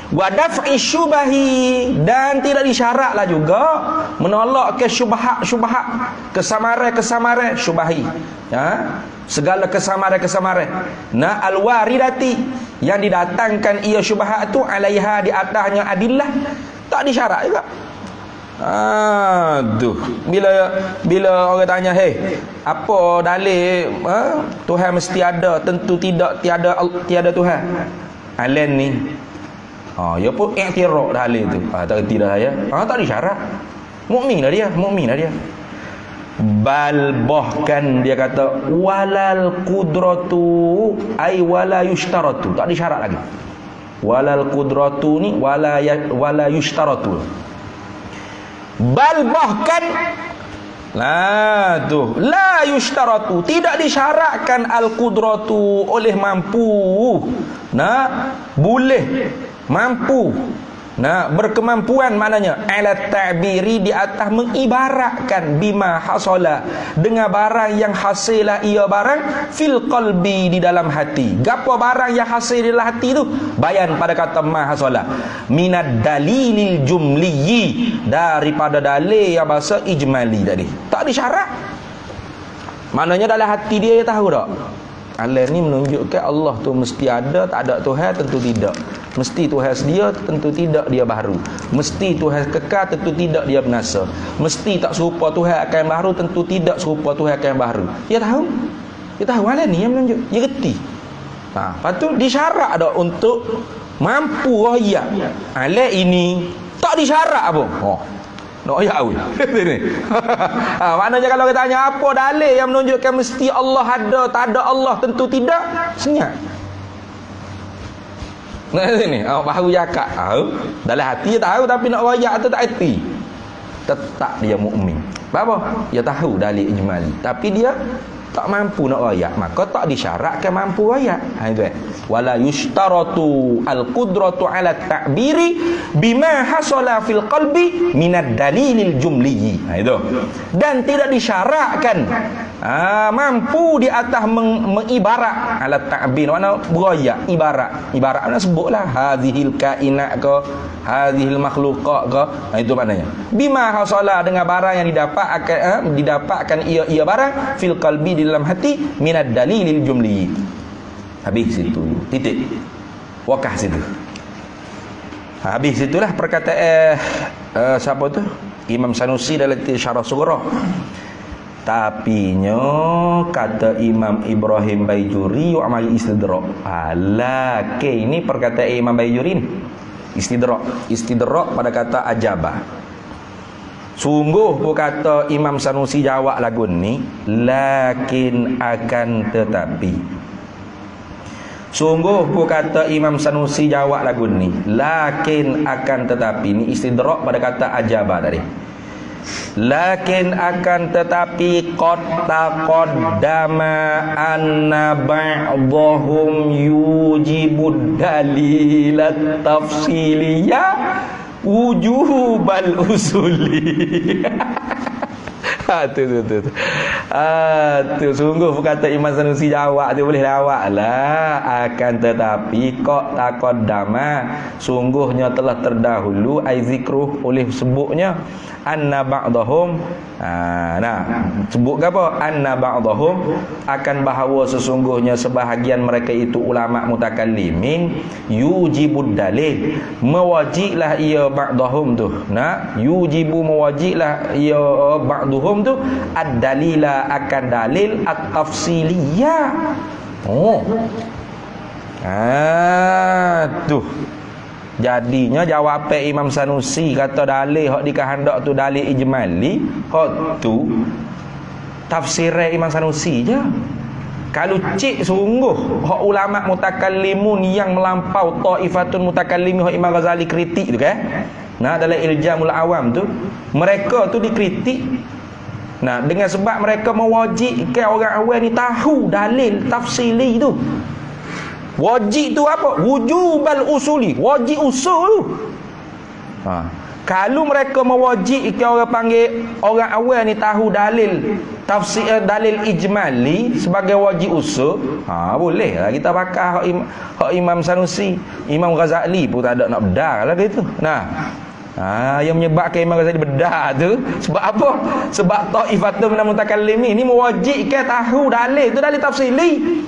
Wa daf'i syubahi, dan tidak disyaratlah juga menolak ke syubhat kesamaran syubahi, segala kesamaran nah alwaridati, yang didatangkan ia syubhat tu alaiha, di atasnya adillah, tak disyarat juga. Tu bila orang tanya, apa dalil Tuhan mesti ada, tentu tidak, tiada Tuhan. Alan ni ya pun iktiraf dalil tu. Tak reti dah saya. Tak disyarat. Mukmin lah dia. Bal bahkan dia kata walal qudratu ay wala yushtaratu. Tak disyarat lagi. Walal qudratu ni wala yushtaratu. Bal bahkan tu la yushtaratu, tidak disyaratkan al qudratu, oleh mampu. Boleh mampu, berkemampuan, maknanya ala ta'biri, di atas mengibaratkan bima hasala, dengan barang yang hasilah ia barang fil qalbi, di dalam hati. Gapo barang yang hasil di dalam hati tu? Bayan pada kata ma hasala minad dalilil jumliyi, daripada dalil yang bahasa ijmali tadi. Tak disyarat. Maknanya dalam hati dia tahu tak? Allah ni menunjukkan Allah tu mesti ada, tak ada Tuhan tentu tidak. Mesti Tuhan sedia, tentu tidak dia baharu. Mesti Tuhan kekal, tentu tidak dia binasa. Mesti tak serupa Tuhan akan baharu, tentu tidak serupa Tuhan akan baharu. Dia tahu. Allah ni yang menunjuk. Dia reti. Lepas tu disyarat tak untuk mampu royak. Allah ini tak disyarat pun. Nak ayat awal. Maknanya kalau kita tanya apa dalil yang menunjukkan mesti Allah ada, tak ada Allah tentu tidak, senyap. Nah sini, baru cakap dalam hati dia tahu, tapi nak royak tu tak erti. Tetap dia mukmin. Apa? Dia tahu dalil ijmali, tapi dia tak mampu nak royak, maka tak disyaratkan mampu royak. Itu wala yushtaratu al-qudratu ala ta'biri bima hasala fil qalbi minad dalilil jumliyi. Itu. Dan tidak disyaratkan mampu di atas mengibarat ala ta'bir, mana beroyak, ibarat mana sebutlah hadhil kainat ke hadhil makhluqat ke, itu maknanya bima hasala, dengan barang yang didapatkan ia barang fil qalbi, di dalam hati, minad dalilil jumli. Habis situ, titik, wakah situ. Habis situlah perkataan siapa tu, Imam Sanusi dalam Syarah Sughra. Tapinya kata Imam Ibrahim Baijuri wa amali istidrak. Ini perkataan Imam Baijuri ni. Istidrak pada kata ajabah. Sungguh pun kata Imam Sanusi jawab lagu ni, lakin akan tetapi. Sungguh pun kata Imam Sanusi jawab lagu ni, lakin akan tetapi. Ni istidrak pada kata ajabah tadi. Lakin akan tetapi qad taqaddama anna ba'dhum yujibud dalilat tafsiliyah wujubal usuli. Tu sungguh kata Imam Sanusi jawab tu, boleh jawab lah. Akan tetapi qad taqaddama, sungguhnya telah terdahulu ai zikruh, oleh sebutnya anna ba'dahum. Sebut ke apa? Anna ba'dahum, akan bahawa sesungguhnya sebahagian mereka itu ulama mutakallimin, yujibud dalil, mewajiblah ia ba'dahum tu. Yujibu, mewajiblah ia ba'dahum tu ad-dalila, akan dalil at-tafsiliyah. Tu jadinya jawapan Imam Sanusi kata dalil hak dikehendak tu dalil ijmali, hak tu tafsir Imam Sanusi je. Kalau cik sungguh hak ulama mutakallimun yang melampau taifatun mutakallimin hak Imam Ghazali kritik tu kan. Nah, dalam Iljamul Awam tu mereka tu dikritik. Nah, dengan sebab mereka mewajibkan orang awam ni tahu dalil tafsili tu. Wajib tu apa? Wujubal usuli, wajib usul tu. Kalau mereka mewajibkan orang panggil orang awam ni tahu dalil tafsir, dalil ijmali sebagai wajib usul, boleh lah kita pakai hak Imam Sanusi, Imam Ghazali pun tak ada nak bedah lah gitu. Nah, yang menyebabkan Imam Ghazali bedah tu sebab apa? Sebab taifatun minal mutakallimin ni mewajibkan tahu dalil tu dalil tafsili.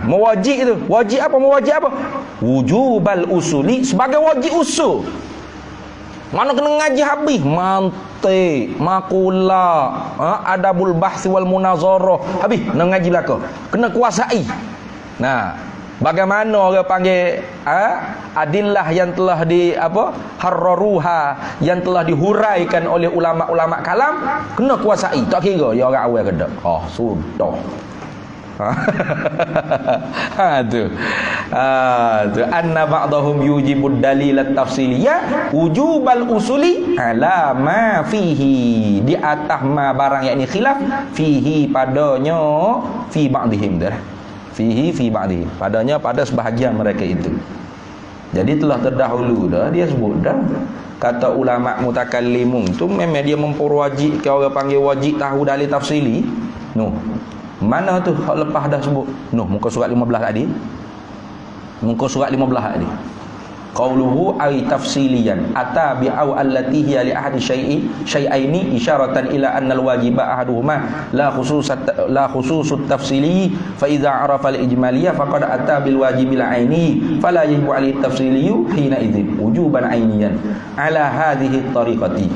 Mewajib tu. Wajib apa? Mewajib apa? Wujubal usuli sebagai wajib usul. Mana kena ngaji habis mantik, makula, adabul bahsi wal munazarah. Habis nak ngaji belaka. Kena kuasai. Nah, bagaimana orang panggil adillah yang telah harraruha, yang telah dihuraikan oleh ulama-ulama kalam, kena kuasai. Tak kira ya orang awal ke tak. Sudah. Tu anna ba'dahum yujibud dalil at-tafsiliyah wujubal usuli ala ma fihi, di atas ma barang yakni khilaf fihi padanya fi ba'dihim dah fihi fi ba'dihim padanya pada sebahagian mereka itu. Jadi telah terdahulu dah dia sebut dah kata ulama mutakallimun tu memang dia memperwajibkan orang panggil wajib tahu dalil tafsili. Mana tu hak lepas dah sebut? Muka surat 15 tadi. Muka surat 15 tadi. Qauluhu ay tafsiliyan ata bi'aw allati hiya li ahadi syai'aini isyaratan ila anna al-wajiba ahaduhuma la khususut tafsili fa idza arafa al-ijmaliyah faqad ata bil wajibil aini fala yajibu alaihi tafsiliyu hina idzin wujuban ainiyan ala hadhihi tariqati.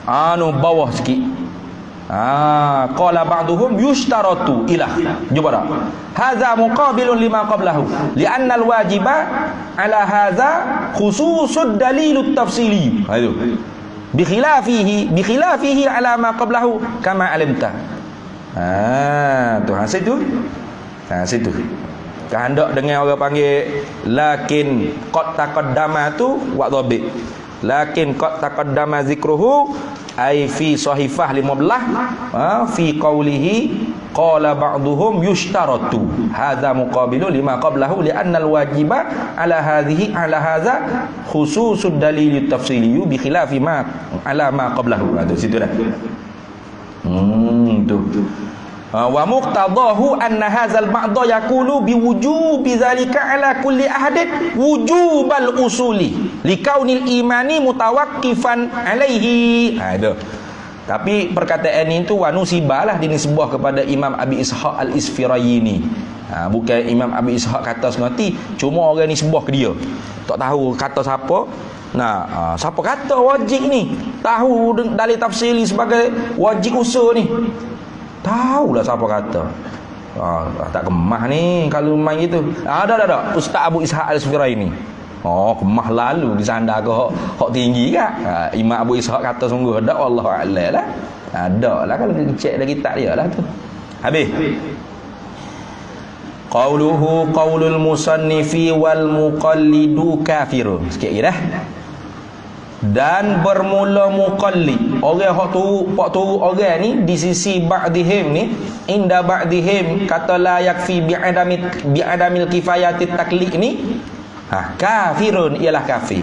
Mana bawah sikit. Qala ba'duhum yushtaratu ilah. Jumpa dah. Hadza muqabilun lima qablahu. Li'anna al-wajiba ala hadza khususud dalilut tafsili. Ayo. Bi khilafihi ala ma qablahu kama alimta. Tu hasil tu. Situ. Kehendak dengan orang panggil lakin qad taqaddama tu wa dhabit. Lakin qad taqaddama zikruhu ay fi sahifah 15 fi qawlihi qala ba'duhum yushtaratu hadza muqabilu lima qablahu li anna al-wajiba ala hadza khususud dalil tafsili bi khilafi ma ala ma qablahu. Situ dah. Tu wa muqtadahu anna hadzal ba'dha yaqulu biwujubi zalika ala kulli ahadin wujubal usuli likaunil imani mutawaqqifan alaihi. Tapi perkataan ini tu wanusibalah dinisbah kepada Imam Abi Ishaq Al-Isfirayini. Bukan Imam Abi Ishaq kata sengerti, cuma orang nisbah ke dia. Tak tahu kata siapa. Siapa kata wajib ni? Tahu dalil tafsili sebagai wajib usul ni. Tahulah siapa kata. Tak kemah ni kalau main gitu. Ada Ustaz Abu Ishaq Al-Isfirayini. Kemah lalu disandar ke hak tinggi kak. Imam Abu Ishaq kata sungguh ada, wallahu a'lam lah. Ada lah kalau kita cek dalam kitab dia lah tu. Habis. Qauluhu qaulul musannifi wal muqallidu kafirun. Sikit lagi dah. Dan bermula muqallid orang hak tu orang ni di sisi ba'dihim ni inda ba'dihim kata la yakfi bi'adamil kifayati taklid ni kafirun ialah kafir.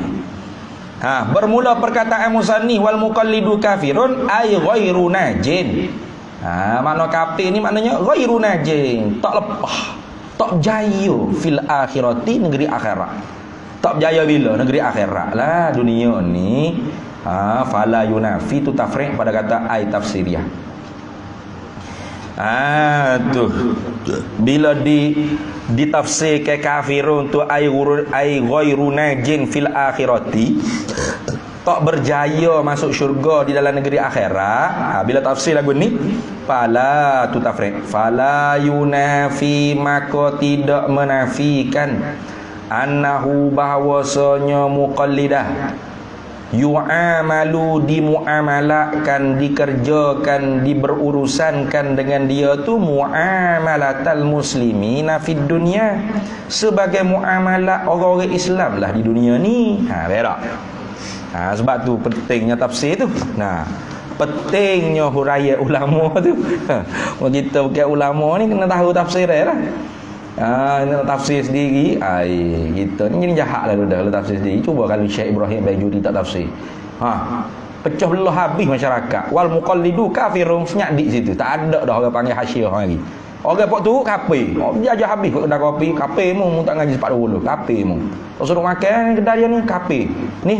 Bermula perkataan musanni wal muqallidu kafirun ay ghairu najin. Makna kafir ni maknanya ghairu najin, tak lepas, tak jaya fil akhirati, negeri akhirat. Tak berjaya bila? Negeri akhirat lah. Dunia ni fala yunafi tu tafriq pada kata ay tafsiriyah. Tu bila ditafsirkan kafirun tu ay ghairu najin fil akhirati, tak berjaya masuk syurga di dalam negeri akhirat. Bila tafsir lagu ni fala tu tafriq, fala yunafi, maka tidak menafikan annahu bahwasanya muqallidah yu'amalu, dimuamalakan, dikerjakan, diberurusankan dengan dia tu muamalatal muslimina fid dunya, sebagai muamalah orang-orang Islam lah di dunia ni. Berak. Sebab tu pentingnya tafsir tu. Pentingnya huraian ulama tu. Kita bukan ulama ni kena tahu tafsir lah. Nak tafsir sendiri, kita ni jadi jahat lah dah kalau tafsir sendiri. Cuba kalau Syekh Ibrahim Bajuri tak tafsir, pecah belah habis masyarakat. Wal muqallidu kafirun, senyap di situ. Tak ada dah orang panggil hasyiah lagi. Orang pok tu kafir. Dia aja habis kedai kopi, kafir mu tak ngaji 40, kafir mu. Tak suruh makan kedai dia ni kafir. Ni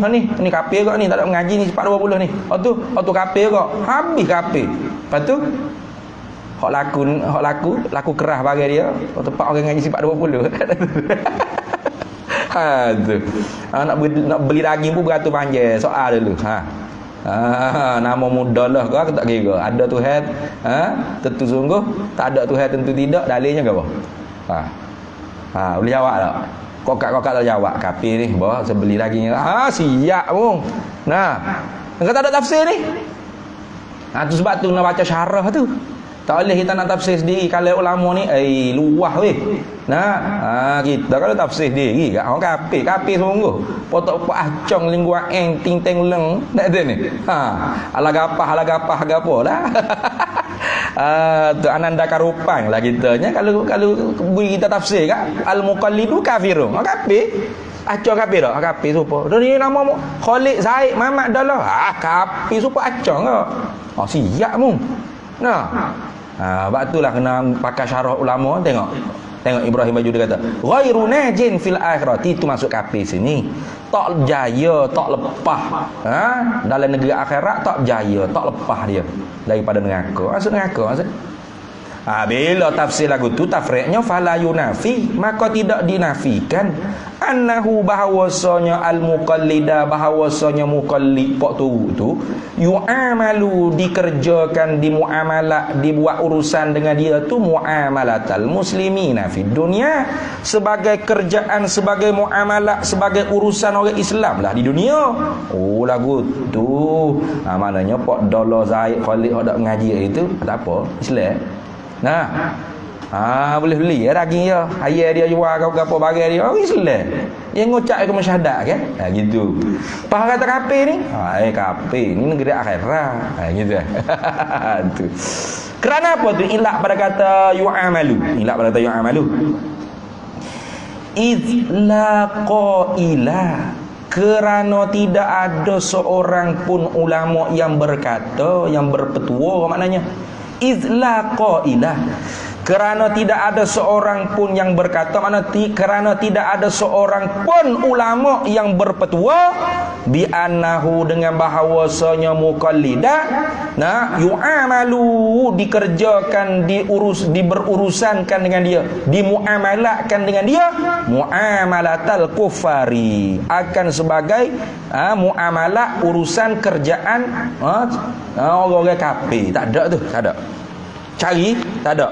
kafir kok ni, tak ada mengaji ni 40 ni. Tu kafir kok. Habis kafir. Lepas tu hak laku kerah bagi dia tempat orang ngaji sifat 20. Tu. Nak beli daging pun beratur panjang soal dulu. Nama mudah lah kau tak kira. Ada Tuhan, tentu sungguh. Tak ada Tuhan tentu tidak. Dalilnya ke apa? Boleh jawab tak? Kokak tak jawab. Kafir ni bawa sebeli daging. Siap pun. Engkau tak ada tafsir ni. Tu sebab tu nak baca syarah tu. Tak boleh kita nak tafsir sendiri. Kalau ulama ni luah weh. Kita kalau tafsir sendiri kat orang kafir sungguh. Potok acong lingua ting teng leng tak ada ni. Alagapah gapo lah. Tu ananda karupang lah kitanya kalau beri kita tafsir kat al muqallidu kafirun. Kafir. Acong kafir tak? Kafir supa. Dia ni nama Khalid Zaid Mamat dah lah. Kafir supa acong ke? Siap mu. Sebab itulah kena pakai syarah ulama. Tengok Ibrahim Bajuri kata ghairu najin fil akhirati, itu masuk kafir sini. Tak jaya, tak lepas. Dalam negeri akhirat tak jaya, tak lepas dia daripada neraka. Masuk neraka maksud. Bila tafsir lagu tu tafriqnya fala yunafi, maka tidak dinafikan annahu bahawasanya al-muqallida, bahawasanya muqallid pok tu yu'amalu, dikerjakan, dimuamalah, dibuat urusan dengan dia tu muamalatal muslimina fid dunya, sebagai kerjaan, sebagai muamalah, sebagai urusan orang Islam lah di dunia. Lagu tu maknanya pok Dolo Zaid Khalid hendak mengaji itu tak apa Islam. Boleh beli daging dia, ayah dia jual apa bagi dia, Islam. Yang ngucap ke masyarakat kan? Gitu. Pas kata kafir ni, kafir ni negeri akhirat. Gitu. Tu. Kerana apa tu? Ilak pada kata yu'amalu. Idla qaila, kerana tidak ada seorang pun ulama yang berkata, yang berpetua, maknanya idla qaila, kerana tidak ada seorang pun yang berkata, kerana tidak ada seorang pun ulama yang berpetua bi annahu, dengan bahawasanya muqallida yu'amalu, dikerjakan, diberurusankan dengan dia, dimuamalahkan dengan dia muamalatal kufari, akan sebagai muamalah urusan kerjaan orang-orang kafir. Tak ada tu, tak ada. Cari, tak ada.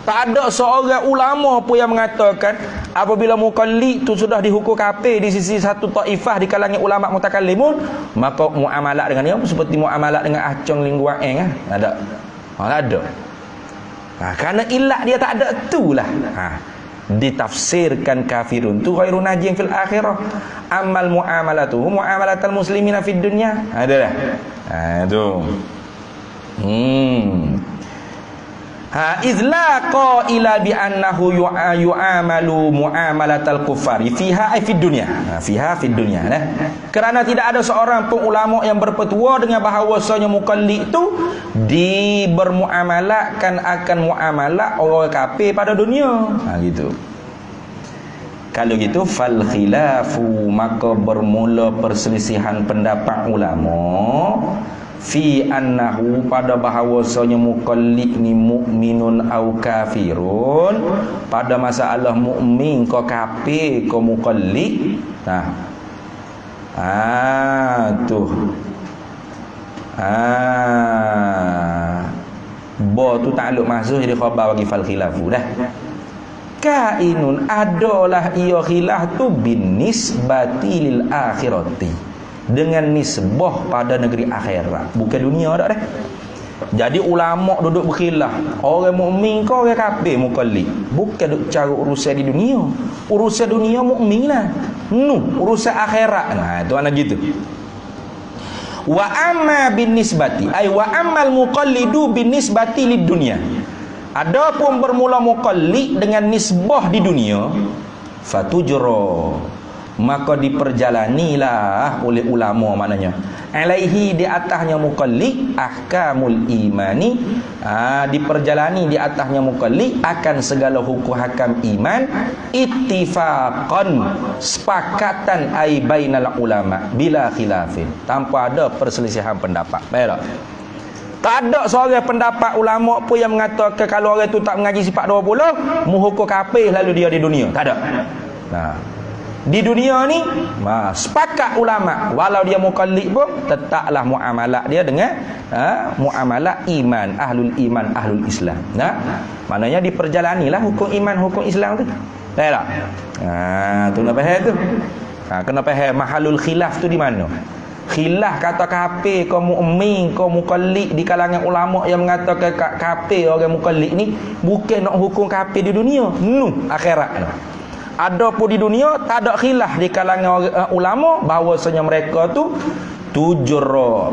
Tak ada seorang ulama pun yang mengatakan apabila muqallid tu sudah dihukum kafir di sisi satu taifah di kalangan ulama mutakallimun, maka muamalah dengan dia seperti muamalah dengan acong lingguaeng. Tak ada. Tak ada. Kerana ilat dia tak ada itulah. Ditafsirkan kafirun tu ghairu najin fil akhirah, amal muamalatuhu muamalatal muslimina fid dunya. Adalah. Tu. Izla qaila bi annahu yu'amalu muamalatal kufari fiha ay fid dunya. Fiha fid dunya lah. Kerana tidak ada seorang pun ulama yang berpetua dengan bahawasanya muqallid itu dibermuamalahkan akan muamalah orang kafir pada dunia. Gitu. Kalau gitu fal khilafu, maka bermula perselisihan pendapat ulama fi annahu, pada bahawasanya muqallid ni mukminun au kafirun, pada masalah mukmin ko kafir ko muqallid. Bo tu takluk masuk jadi khabar bagi fal khilafu dah. Kainun, adalah ia khilaf tu bin nisbati lil akhirati, dengan nisbah pada negeri akhirat, bukan dunia dak dah. Jadi ulama duduk berkhilaf, orang mukmin ke orang kafir mukallid, bukan duk cari urusan di dunia. Urusan dunia mukmin lah. Urusan akhirat. Nah, itu ana gitu. Wa amma bin nisbati ay wa ammal muqallidu bin nisbati lid dunya. Adapun bermula muqallid dengan nisbah di dunia, fatujra, maka diperjalanilah oleh ulama, maknanya alaihi, di atasnya muqallid, ahkamul imani, diperjalani di atasnya muqallid akan segala hukum hakam iman, ittifaqan, sepakatan ai bainal ulama bila khilafin, tanpa ada perselisihan pendapat. Baik tak? Tak ada seorang pendapat ulama pun yang mengatakan kalau orang tu tak mengaji sifat 20 menghukum kafir lalu dia di dunia. Tak ada. Nah, di dunia ni sepakat ulama, walau dia muqallid pun tetaplah muamalah dia dengan muamalah iman, ahlul Islam. Nah, maknanya diperjalanilah hukum iman, hukum Islam tu. Tahu tak? Tu nak faham tu. Kena faham mahalul khilaf tu di mana. Khilaf kata kafir ke mukmin ke muqallid di kalangan ulama yang mengatakan kafir orang muqallid ni bukan nak hukum kafir di dunia, akhirat. Ada pun di dunia tak ada khilaf di kalangan ulama bahawasanya mereka tu tujra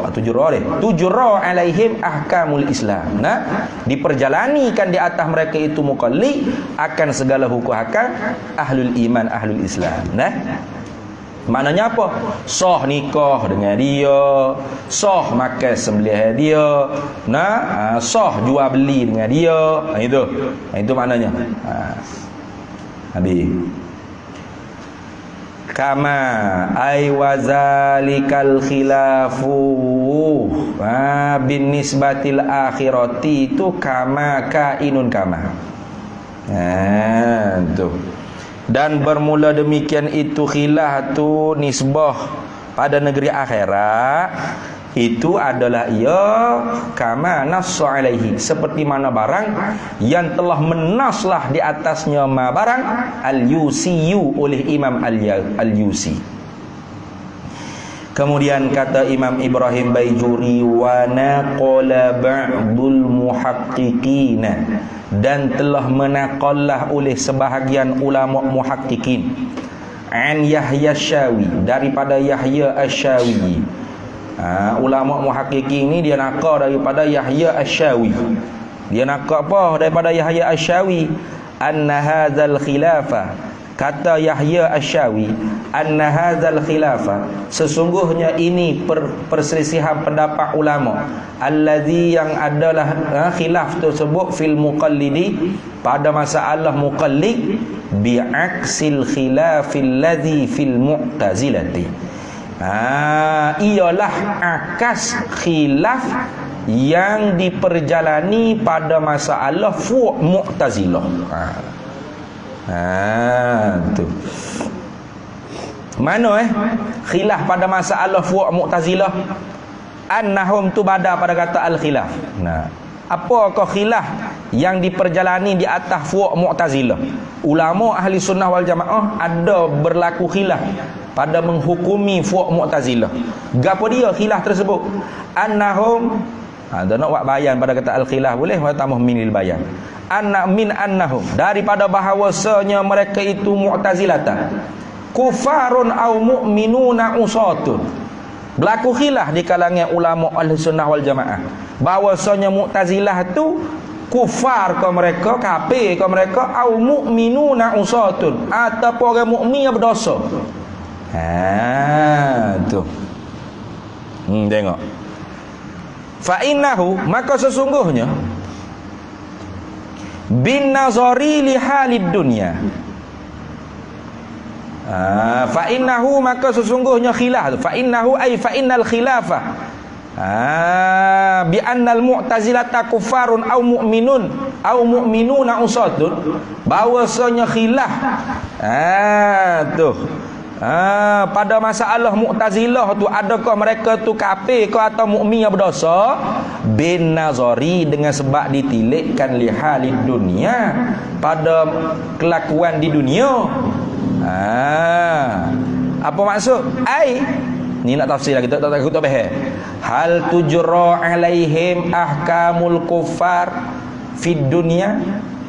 alaihim ahkamul Islam. Nah, diperjalanikan di atas mereka itu muqallid akan segala hukum hakam ahlul iman, ahlul Islam. Nah, maknanya apa? Sah nikah dengan dia, sah makan sembelih dia, sah jual beli dengan dia. Itu maknanya. Habis. Kama ay wazalikal khilafu bin nisbatil akhirati, itu kama kainun kama. Tuh. Dan bermula demikian itu khilaf tu nisbah pada negeri akhirat, itu adalah ia kama nassa alaihi, seperti mana barang yang telah menaslah di atasnya ma barang al-Yusiyu oleh Imam al-Yusi. Kemudian kata Imam Ibrahim Baijuri, wa naqala ba'dul muhaqqiqina, dan telah menaqallah oleh sebahagian ulama muhaqqiqin, an Yahya Asyawi, daripada Yahya Asyawi. Ulama muhaqqiqin ni dia nakal daripada Yahya Asyawi. Dia nakal apa daripada Yahya Asyawi? Anna hadzal khilafa, kata Yahya Asyawi, anna hadzal khilafa, sesungguhnya ini perselisihan pendapat ulama, allazi, yang adalah khilaf tersebut fil muqallidi, pada masalah muqallid, bi'aksil khilafil ladzi fil mu'tazilati, ialah akas khilaf yang diperjalani pada masalah fu' mu'tazilah. Tu. Mana khilaf pada masalah fu' mu'tazilah? Annahum tu bada pada kata al-khilaf. Apakah khilaf yang diperjalani di atas fu' mu'tazilah? Ulama ahli sunnah wal jamaah ada berlaku khilaf pada menghukumi fu' mu'tazilah. Gapo dia khilaf tersebut? Annahum, ada nak buat bayan pada kata al-khilaf boleh, wa tambah minil bayan. Annahum, daripada bahawasanya mereka itu mu'tazilatan, kufarun au mu'minuna usatun. Berlaku khilaf di kalangan ulama ahli sunnah wal jamaah bahawasanya mu'tazilah tu kufar ke mereka, kafir ke mereka, au mu'minuna usatun, ataupun orang mukmin yang berdosa. Tu. Tengok. Fa innahu, maka sesungguhnya bin nazari li halid dunya. Fa innahu, maka sesungguhnya khilaf. Fa innahu ay fa innal khilafah bi annal mu'tazilata kufarun au mu'minun au mu'minuna usatun, bahwasanya khilaf pada masalah mu'tazilah tu, adakah mereka tu kafir ke atau mukmin yang berdosa, bin nazari, dengan sebab ditilikkan lihalid dunia, pada kelakuan di dunia. Apa maksud? Ni nak tafsir lagi, tak faham. Hal tujra alaihim ahkamul kuffar fid dunya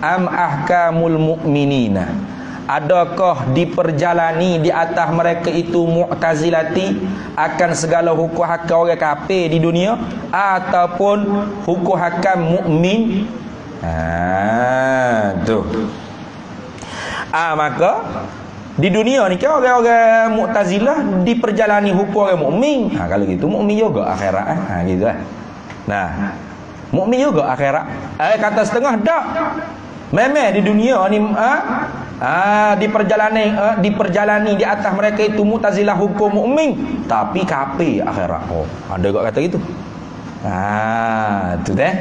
am ahkamul mu'minina? Adakah diperjalani di atas mereka itu Mu'tazilati akan segala hukum hakam orang kafir di dunia ataupun hukum hakam mukmin? Tu. Maka di dunia ni kan orang-orang Mu'tazilah diperjalani hukum orang mukmin. Kalau gitu mukmin juga akhirat. Gitu lah. Nah, mukmin juga akhirat. Kata setengah dak. Memang di dunia ni diperjalani di atas mereka itu Mu'tazilah hukum mukmin, tapi kafir akhirat. Ada juga kata gitu. Tu deh.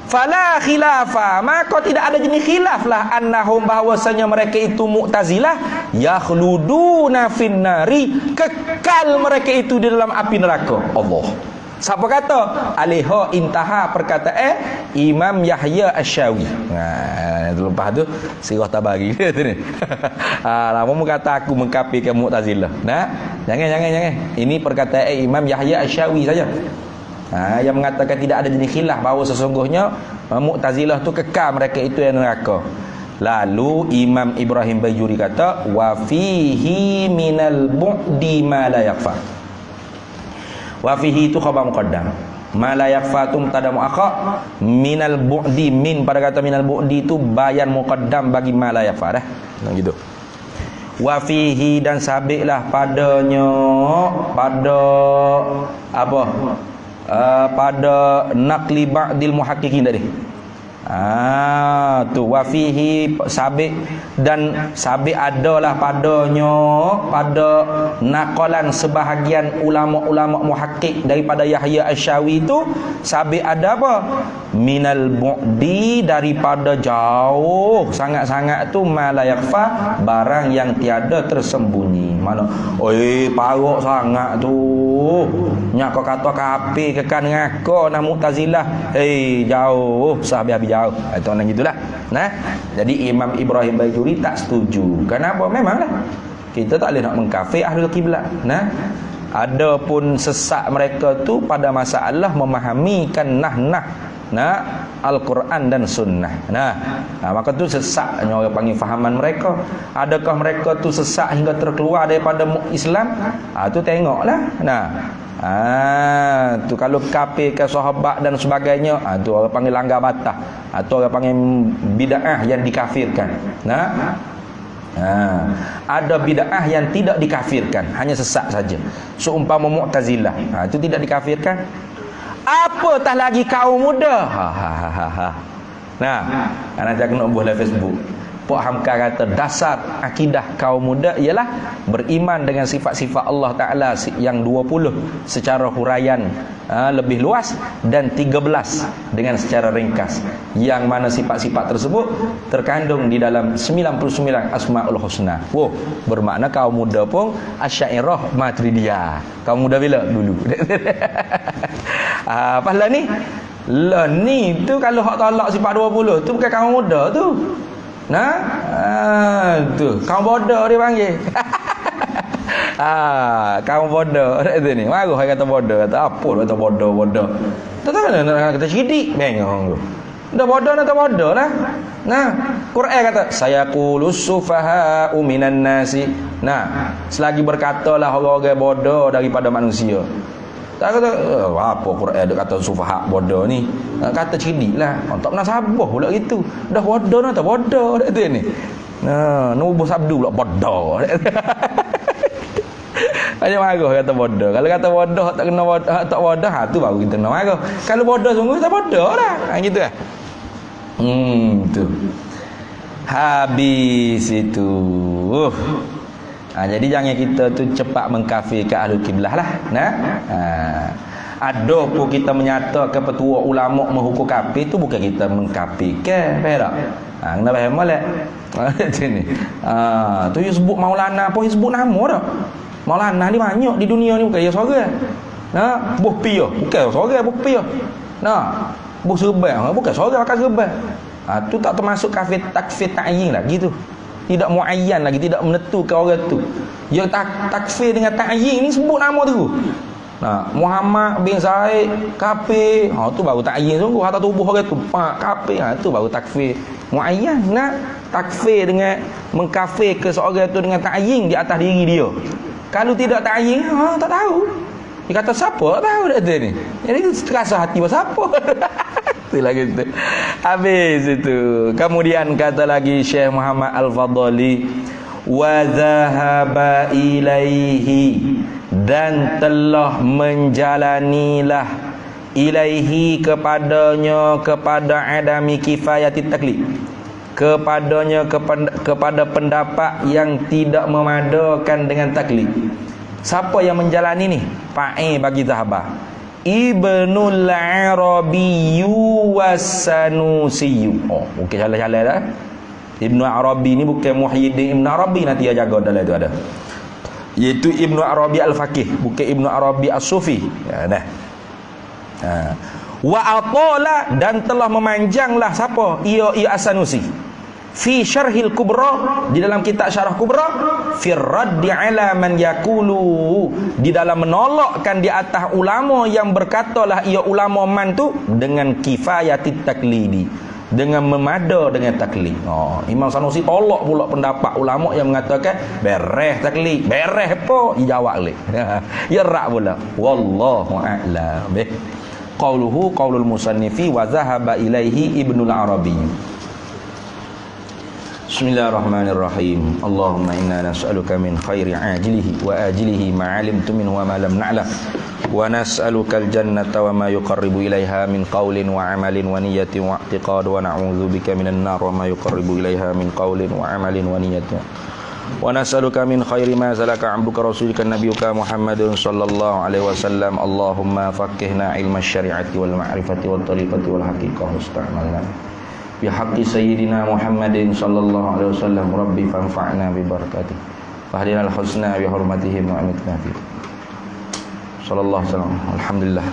Fala khilafa, maka tidak ada jenis khilaf lah annahum, bahwasanya mereka itu Mu'tazilah yakhluduna finnari, kekal mereka itu di dalam api neraka. Allah. Siapa kata? Alaiha intaha perkataan Imam Yahya Asy-Syawi. Itu lepas tu sirah tabari dia tu ni. Lama mu kata aku mengkafirkan Mu'tazilah. Nah, jangan. Ini perkataan Imam Yahya Asy-Syawi saja. Yang mengatakan tidak ada jenis khilaf bahawa sesungguhnya Mu'tazilah tu kekal mereka itu yang neraka. Lalu Imam Ibrahim Bajuri kata wa fihi minal bu'di ma la yakfa. Wa fihi itu khabar muqaddam. Ma la yakfa tu mubtada muakhar, minal bu'di, min pada kata minal bu'di itu bayan muqaddam bagi ma la yakfa dah. Gitu. Wa fihi dan sabitlah padanya pada apa? Pada naqli ba'dil muhaqqiqin tadi. Tu wa fihi sabit, dan sabit adalah padanya pada naqalan sebahagian ulama-ulama muhaqqiq daripada Yahya Asy-Syawi itu sabit ada apa? Minal bu'di, daripada jauh sangat-sangat tu ma la yakfa, barang yang tiada tersembunyi. Mana parok sangat tu. Nya kau kata kafir kekan ngako nak Mu'tazilah. Jauh sahabat habis jauh. Itu orang gitulah. Nah, jadi Imam Ibrahim Bajuri tak setuju. Kenapa? Memanglah kita tak boleh nak mengkafir ahlul kiblat. Nah, adapun sesat mereka tu pada masalah memahamikan Al-Quran dan Sunnah. Maka tu sesatnya orang panggil fahaman mereka. Adakah mereka tu sesak hingga terkeluar daripada Islam? Tu tengoklah. Tu kalau kafir ke sahabat dan sebagainya, tu orang panggil langgar batas. Tu orang panggil bid'ah yang dikafirkan. Ada bid'ah yang tidak dikafirkan, hanya sesat saja. Seumpama Mu'tazilah, itu tidak dikafirkan. Apatah lagi kaum muda. Nanti aku nak buat Facebook. Pak Hamka kata dasar akidah kaum muda ialah beriman dengan sifat-sifat Allah Ta'ala yang 20 secara huraian lebih luas, dan 13 dengan secara ringkas, yang mana sifat-sifat tersebut terkandung di dalam 99 Asmaul Husna. Bermakna kaum muda pun Asy'ariyah Maturidiyah. Kaum muda bila? Dulu. Pasal ni tu kalau hak tolak sifat 20 tu bukan kaum muda tu. Tu kaum bodoh dia panggil. Kaum bodoh tu ni. Marah orang kata bodoh, kata apa kata bodoh. Tak tahu nak kata sidik bengong tu. Dah bodoh lah. Quran kata sayaqulus sufaha'u minan nasi. Selagi berkatalah orang-orang bodoh daripada manusia. Tak kata apa Quran dia kata sufaha bodoh ni. Kata cerdik lah. Tak pernah sabar pula gitu. Dah bodoh tak bodoh dah tu ni. Nubuh sabdu pula bodoh. Banyak marah kata bodoh. Kalau kata bodoh tak kena bodoh, tak bodoh, tu baru kita nak marah. Kalau bodoh sungguh tak bodoh lah. Gitu lah. Tu. Habis itu. Jadi jangan kita tu cepat mengkafirkan ahlul kiblah lah. Ada pun kita menyatakan petua ulama menghukum kafir tu bukan kita mengkafirkan. Faham tak? Kena faham molek. Sini. Tu you sebut Maulana pun you sebut nama dah. Maulana ni banyak di dunia ni, bukan ya seorang. Buh piyah, bukan seorang buh piyah. Buh serban, bukan seorang pakai serban. Tu tak termasuk kafir takfir ta'yin lagi tu. tidak muayyan lagi, tidak menentukan orang tu. Dia takfir dengan ta'yin ni sebut nama tu. Nah, Muhammad bin Zaid kafir. Tu baru ta'yin sungguh atau tubuh orang tu pak kafir. Tu baru takfir muayyan. Nak takfir dengan mengkafir ke seorang tu dengan ta'yin di atas diri dia. Kalau tidak ta'yin, tak tahu. Dia kata siapa? Tak tahu dah tu ni. Jadi terasa hati siapa? Itulah gitu. Habis itu. Kemudian kata lagi Syekh Muhammad Al-Fadhali, wa zahaba ilaihi, dan telah menjalanilah ilaihi kepadanya, kepada adami kifayati taklid, kepadanya, kepada pendapat yang tidak memadakan dengan taklid. Siapa yang menjalani ni? Pa'i bagi Zahabah, Ibnul Arabi was-Sanusi. Bukan salah-salah dah. Ibnu Arabi ni bukan Muhyiddin Ibn Arabi, nanti dia jaga dalam itu ada. Iaitu Ibnu Arabi Al-Faqih, bukan Ibnu Arabi As-Sufi. Dah. Wa atala, dan telah memanjanglah siapa? Ia As-Sanusi. Fi Syarhil Kubra, di dalam kitab Syarah Kubra, fi raddi ala man yaqulu, di dalam menolakkan di atas ulama yang berkatalah ia ulama man tu dengan kifayatit taklidi, dengan memada dengan taklid. Imam Sanusi tolak pula pendapat ulama yang mengatakan beres taklid. Beres apa? Dijawab oleh. Ya rak pula. Wallahu a'lam. Qauluhu qaulul musannifi wa zahaba ilaihi Ibnul Arabi. Bismillahirrahmanirrahim. Allahumma inna nas'aluka min khairi ajilihi wa ajilihi ma 'alimtu minhu wa ma lam na'lam. Wa nas'aluka al-jannata wa ma yuqarribu ilaiha min qawlin wa 'amalin wa niyyatin wa i'tiqad, wa na'udzubika minan nar wa ma yuqarribu ilaiha min qawlin wa 'amalin wa niyyatin. Wa nas'aluka min khairi ma salaka 'abduka rasulika nabiyyuka Muhammadun sallallahu alaihi wasallam. Allahumma faqqihna ilma syari'ati wal ma'rifati wat tariqati wal haqiqah musta'malna bi haqqi sayyidina Muhammadin sallallahu alaihi wasallam. Rabbi fanfa'na bi barakatihi fahdina al-husna bi hurmatihi wa amitna fi sallallahu alaihi wasallam. Alhamdulillah.